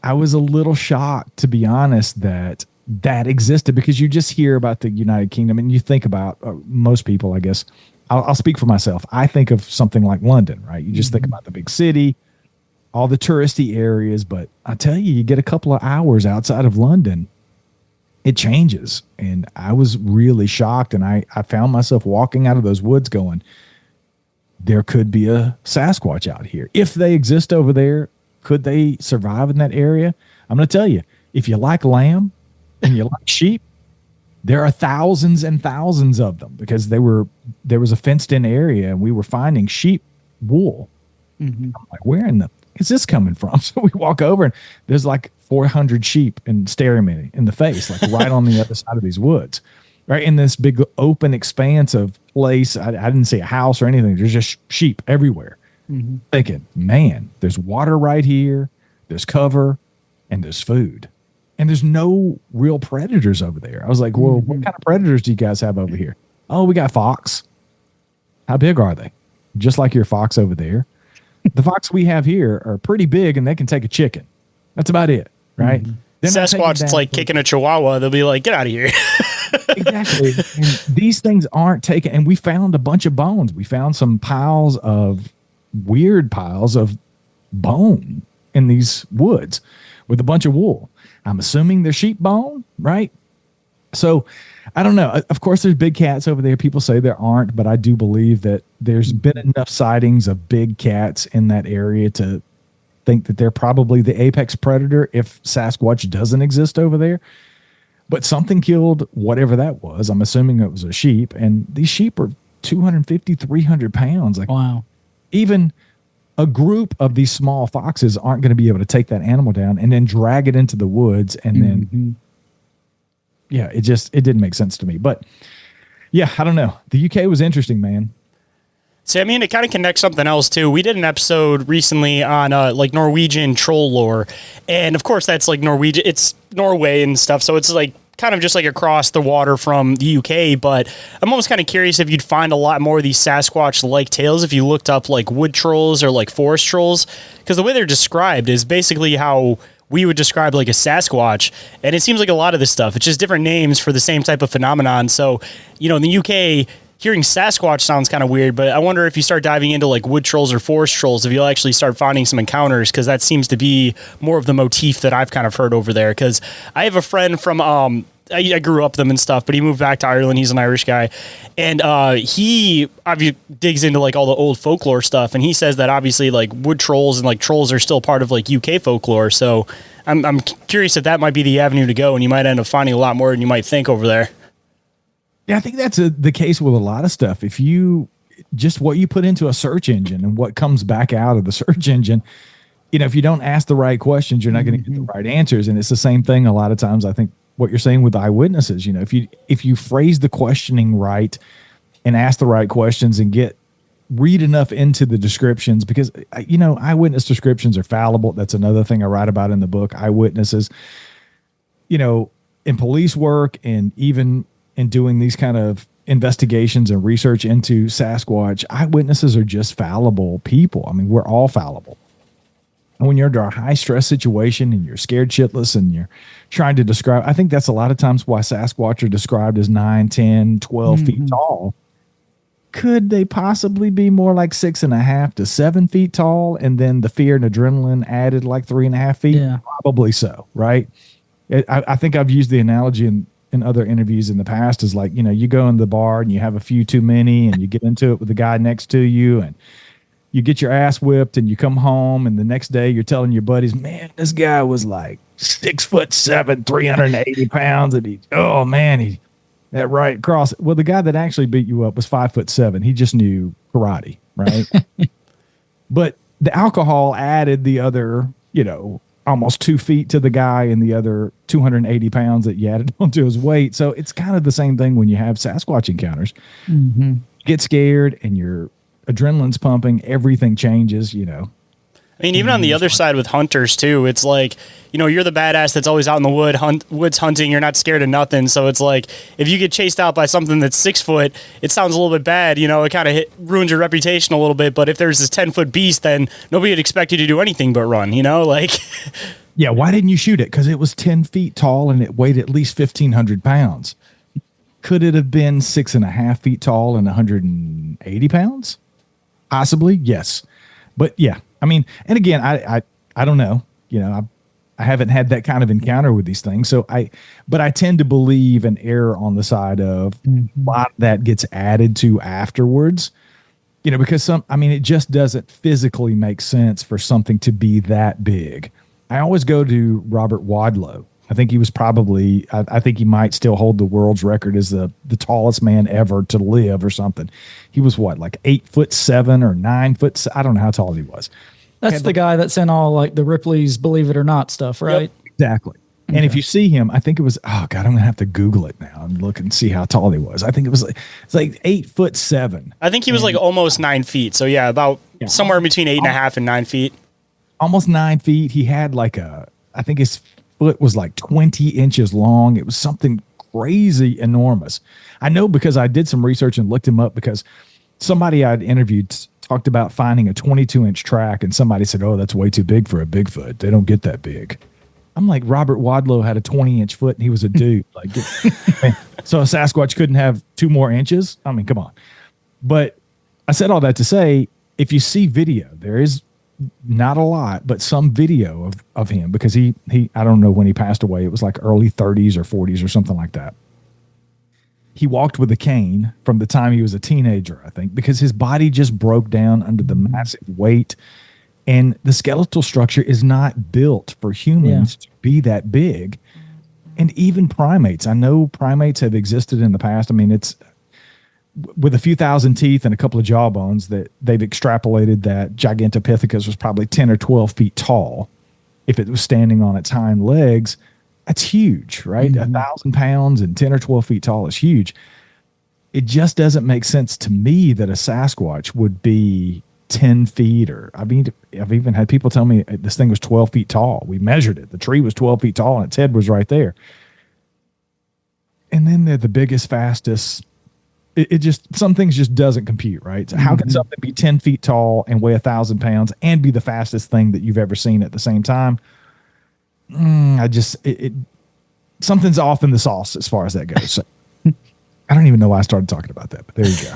I was a little shocked, to be honest, that existed, because you just hear about the United Kingdom and you think about most people, I guess. I'll speak for myself. I think of something like London, right? You just think about the big city, all the touristy areas. But I tell you, you get a couple of hours outside of London, it changes. And I was really shocked. And I found myself walking out of those woods going, there could be a Sasquatch out here. If they exist over there, could they survive in that area? I'm going to tell you, if you like lamb and you like sheep, there are thousands and thousands of them, because there was a fenced in area and we were finding sheep wool. I'm like, where in the is this coming from? So we walk over and there's like 400 sheep and staring me in the face, like right on the other side of these woods, right in this big open expanse of place. I didn't see a house or anything. There's just sheep everywhere. Thinking, man, there's water right here, there's cover, and there's food. and there's no real predators over there. I was like, well, what kind of predators do you guys have over here? Oh, we got fox. How big are they? Just like your fox over there. The fox we have here are pretty big, and they can take a chicken. That's about it, right? Sasquatch, it's like kicking a chihuahua. They'll be like, get out of here. Exactly. And these things aren't taken. And we found a bunch of bones. We found some weird piles of bone in these woods with a bunch of wool. I'm assuming they're sheep bone, right? So I don't know. Of course, there's big cats over there. People say there aren't, but I do believe that there's been enough sightings of big cats in that area to think that they're probably the apex predator if Sasquatch doesn't exist over there. But something killed whatever that was. I'm assuming it was a sheep, and these sheep are 250, 300 pounds. Like, wow. Even a group of these small foxes aren't going to be able to take that animal down and then drag it into the woods. And then, yeah, it didn't make sense to me. But yeah, I don't know. The UK was interesting, man. See, I mean, it kind of connects something else too. We did an episode recently on like Norwegian troll lore, and of course that's like Norwegian. It's Norway and stuff, so it's like kind of just like across the water from the UK. But I'm almost kind of curious if you'd find a lot more of these Sasquatch-like tales if you looked up like wood trolls or like forest trolls, because the way they're described is basically how we would describe like a Sasquatch, and it seems like a lot of this stuff, it's just different names for the same type of phenomenon. So, you know, in the UK, hearing Sasquatch sounds kind of weird, but I wonder if you start diving into like wood trolls or forest trolls, if you'll actually start finding some encounters, because that seems to be more of the motif that I've kind of heard over there. Because I have a friend from, I grew up with them and stuff, but he moved back to Ireland. He's an Irish guy. And he obviously digs into like all the old folklore stuff. And he says that obviously like wood trolls and like trolls are still part of like UK folklore. So I'm curious if that might be the avenue to go, and you might end up finding a lot more than you might think over there. Yeah, I think that's the case with a lot of stuff. If you just what you put into a search engine and what comes back out of the search engine, you know, if you don't ask the right questions, you're not going to get the right answers. And it's the same thing a lot of times. I think what you're saying with eyewitnesses, you know, if you phrase the questioning right and ask the right questions and read enough into the descriptions, because, you know, eyewitness descriptions are fallible. That's another thing I write about in the book. Eyewitnesses, you know, in police work and even in doing these kind of investigations and research into Sasquatch, eyewitnesses are just fallible people. I mean, we're all fallible. And when you're under a high stress situation and you're scared shitless and you're trying to describe, I think that's a lot of times why Sasquatch are described as 9, 10, 12 feet tall. Could they possibly be more like 6.5 to 7 feet tall? And then the fear and adrenaline added like 3.5 feet? Yeah. Probably so, right? I think I've used the analogy in other interviews in the past is like, you know, you go in the bar and you have a few too many and you get into it with the guy next to you and you get your ass whipped and you come home and the next day you're telling your buddies, man, this guy was like 6'7", 380 pounds. And he that right cross. Well, the guy that actually beat you up was 5'7". He just knew karate, right? But the alcohol added the other, you know, almost 2 feet to the guy and the other 280 pounds that you added onto his weight. So it's kind of the same thing when you have Sasquatch encounters. You get scared and your adrenaline's pumping, everything changes, you know. I mean, even on the other side with hunters too, it's like, you know, you're the badass that's always out in the woods hunting. You're not scared of nothing. So it's like, if you get chased out by something that's 6 foot, it sounds a little bit bad. You know, it kind of ruins your reputation a little bit. But if there's this 10-foot beast, then nobody would expect you to do anything but run, you know, like. Yeah. Why didn't you shoot it? Because it was 10 feet tall and it weighed at least 1,500 pounds. Could it have been 6.5 feet tall and 180 pounds? Possibly. Yes. But yeah. I mean, and again, I don't know, you know, I haven't had that kind of encounter with these things. But I tend to believe and err on the side of a lot that gets added to afterwards, you know, because it just doesn't physically make sense for something to be that big. I always go to Robert Wadlow. I think he was probably, I think he might still hold the world's record as the tallest man ever to live or something. He was what, like 8'7" or 9 foot? I don't know how tall he was. That's the guy that's in all like the Ripley's Believe It or Not stuff, right? Yep, exactly. Okay. And if you see him, I think it was, oh God, I'm going to have to Google it now and look and see how tall he was. I think it's like 8'7". I think he was like almost 9 feet. So yeah, about somewhere between 8.5 and 9 feet. Almost 9 feet. He had like I think his foot was like 20 inches long. It was something crazy enormous. I know because I did some research and looked him up, because somebody I'd interviewed talked about finding a 22-inch track, and somebody said, oh, that's way too big for a Bigfoot. They don't get that big. I'm like, Robert Wadlow had a 20-inch foot and he was a dude. Like, man, so a Sasquatch couldn't have 2 more inches? I mean, come on. But I said all that to say, if you see video, there is not a lot, but some video of him, because he I don't know when he passed away. It was like early 30s or 40s or something like that. He walked with a cane from the time he was a teenager, I think, because his body just broke down under the massive weight. And the skeletal structure is not built for humans to be that big. And even primates. I know primates have existed in the past. I mean, it's with a few thousand teeth and a couple of jawbones that they've extrapolated that Gigantopithecus was probably 10 or 12 feet tall. If it was standing on its hind legs, that's huge, right? 1,000 pounds and 10 or 12 feet tall is huge. It just doesn't make sense to me that a Sasquatch would be 10 feet, or I mean, I've even had people tell me this thing was 12 feet tall. We measured it. The tree was 12 feet tall and its head was right there. And then they're the biggest, fastest. It just, some things just doesn't compute, right? So how can something be 10 feet tall and weigh 1,000 pounds and be the fastest thing that you've ever seen at the same time? Something's off in the sauce as far as that goes. So, I don't even know why I started talking about that, but there you go.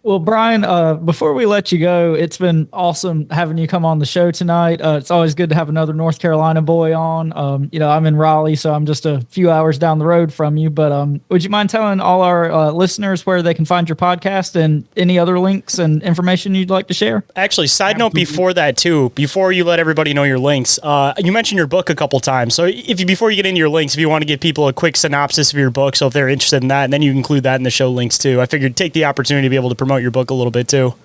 Well, Brian, before we let you go, it's been awesome having you come on the show tonight. It's always good to have another North Carolina boy on. I'm in Raleigh, so I'm just a few hours down the road from you. But would you mind telling all our listeners where they can find your podcast and any other links and information you'd like to share? Actually, side note before that, too, before you let everybody know your links, you mentioned your book a couple times. So before you get into your links, if you want to give people a quick synopsis of your book, so if they're interested in that, and then you include that in the show links, too. I figured take the opportunity to be able to promote your book a little bit too.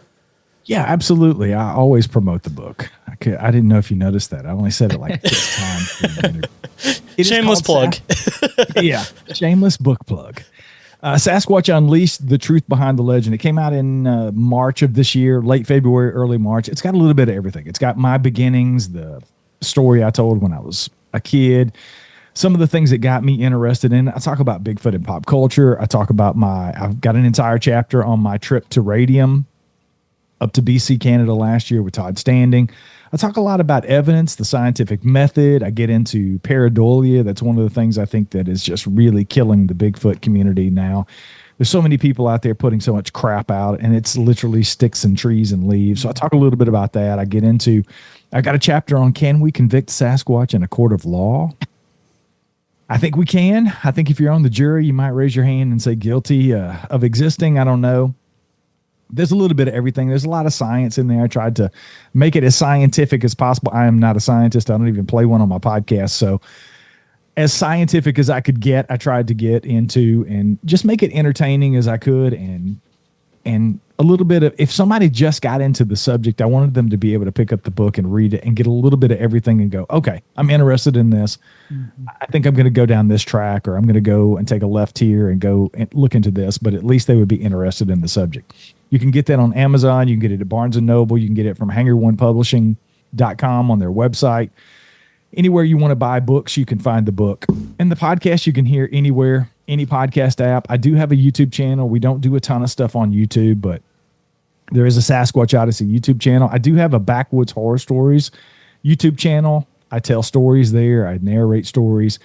Yeah, absolutely. I always promote the book. I didn't know if you noticed that. I only said it like 6 times. Shameless plug. Yeah, shameless book plug. Sasquatch Unleashed: The Truth Behind the Legend. It came out in March of this year, late February, early March. It's got a little bit of everything. It's got my beginnings, the story I told when I was a kid, some of the things that got me interested in. I talk about Bigfoot in pop culture. I talk about I've got an entire chapter on my trip to Radium up to BC, Canada last year with Todd Standing. I talk a lot about evidence, the scientific method. I get into pareidolia. That's one of the things I think that is just really killing the Bigfoot community now. There's so many people out there putting so much crap out, and it's literally sticks and trees and leaves. So I talk a little bit about that. I got a chapter on, can we convict Sasquatch in a court of law? I think we can. I think if you're on the jury, you might raise your hand and say guilty of existing. I don't know. There's a little bit of everything. There's a lot of science in there. I tried to make it as scientific as possible. I am not a scientist. I don't even play one on my podcast. So as scientific as I could get, I tried to get into and just make it entertaining as I could. And a little bit of, if somebody just got into the subject, I wanted them to be able to pick up the book and read it and get a little bit of everything and go, okay, I'm interested in this. I think I'm going to go down this track, or I'm going to go and take a left here and go and look into this, but at least they would be interested in the subject. You can get that on Amazon. You can get it at Barnes & Noble. You can get it from hanger1publishing.com on their website. Anywhere you want to buy books, you can find the book. And the podcast you can hear anywhere, any podcast app. I do have a YouTube channel. We don't do a ton of stuff on YouTube, but there is a Sasquatch Odyssey YouTube channel. I do have a Backwoods Horror Stories YouTube channel. I tell stories there. I narrate stories.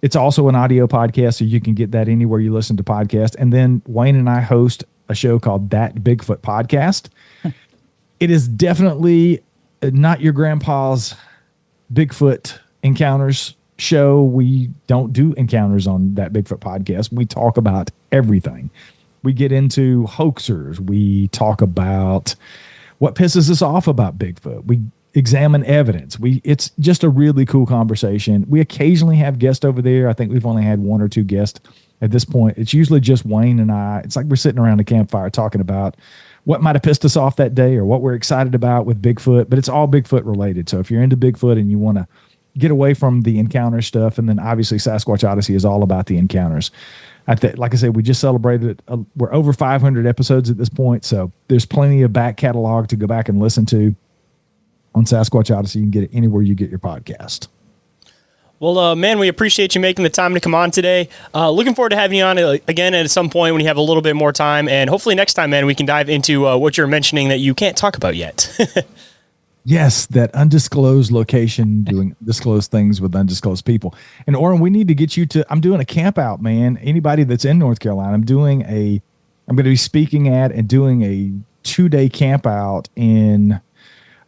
It's also an audio podcast, so you can get that anywhere you listen to podcasts. And then Wayne and I host a show called That Bigfoot Podcast. It is definitely not your grandpa's Bigfoot encounters show. We don't do encounters on That Bigfoot Podcast. We talk about everything. We get into hoaxers. We talk about what pisses us off about Bigfoot. We examine evidence. It's just a really cool conversation. We occasionally have guests over there. I think we've only had 1 or 2 guests at this point. It's usually just Wayne and I. It's like we're sitting around a campfire talking about what might have pissed us off that day or what we're excited about with Bigfoot, but it's all Bigfoot related. So if you're into Bigfoot and you want to get away from the encounter stuff, and then obviously Sasquatch Odyssey is all about the encounters. Like I said, we just celebrated it. We're over 500 episodes at this point, so there's plenty of back catalog to go back and listen to on Sasquatch Odyssey. You can get it anywhere you get your podcast. Well, man, we appreciate you making the time to come on today. Looking forward to having you on again at some point when you have a little bit more time. And hopefully next time, man, we can dive into what you're mentioning that you can't talk about yet. Yes, that undisclosed location, doing undisclosed things with undisclosed people. And Orin, we need to get you to, I'm doing a camp out, man. Anybody that's in North Carolina, I'm going to be speaking at and doing a 2-day camp out in,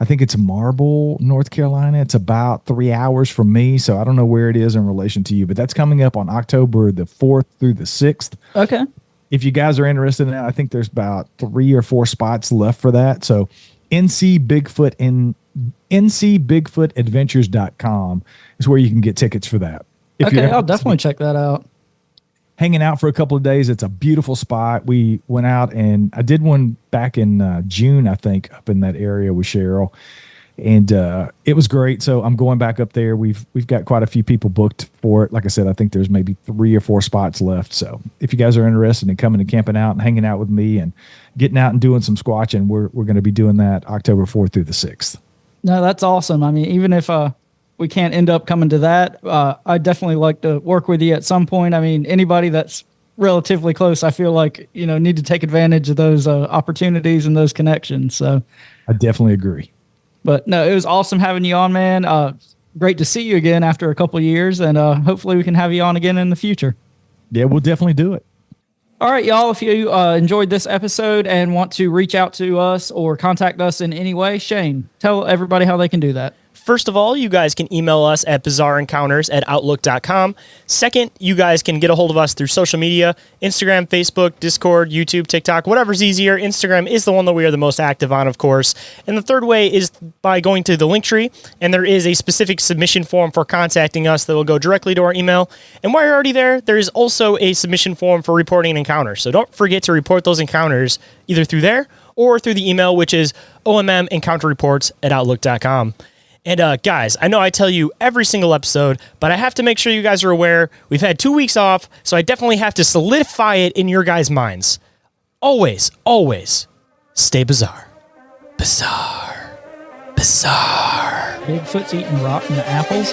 I think it's Marble, North Carolina. It's about 3 hours from me. So I don't know where it is in relation to you, but that's coming up on October the 4th through the 6th. Okay. If you guys are interested in that, I think there's about 3 or 4 spots left for that. So ncbigfootadventures.com is where you can get tickets for that. Okay, I'll definitely check that out. Hanging out for a couple of days. It's a beautiful spot. We went out and I did one back in June, I think, up in that area with Cheryl, and it was great. So I'm going back up there. We've got quite a few people booked for it. Like I said, I think there's maybe 3 or 4 spots left. So if you guys are interested in coming and camping out and hanging out with me and getting out and doing some squatching, we're going to be doing that October 4th through the 6th. No, that's awesome. I mean, even if we can't end up coming to that, I'd definitely like to work with you at some point. I mean, anybody that's relatively close, I feel like, need to take advantage of those opportunities and those connections. So I definitely agree. But no, it was awesome having you on, man. Great to see you again after a couple of years, and hopefully we can have you on again in the future. Yeah, we'll definitely do it. All right, y'all, if you enjoyed this episode and want to reach out to us or contact us in any way, Shayn, tell everybody how they can do that. First of all, you guys can email us at bizarreencounters@outlook.com. Second, you guys can get a hold of us through social media, Instagram, Facebook, Discord, YouTube, TikTok, whatever's easier. Instagram is the one that we are the most active on, of course. And the third way is by going to the link tree, and there is a specific submission form for contacting us that will go directly to our email. And while you're already there, there is also a submission form for reporting an encounter. So don't forget to report those encounters either through there or through the email, which is ommencounterreports@outlook.com. And guys, I know I tell you every single episode, but I have to make sure you guys are aware we've had 2 weeks off, so I definitely have to solidify it in your guys' minds. Always, always stay bizarre. Bizarre. Bizarre. Bigfoot's eating rotten apples.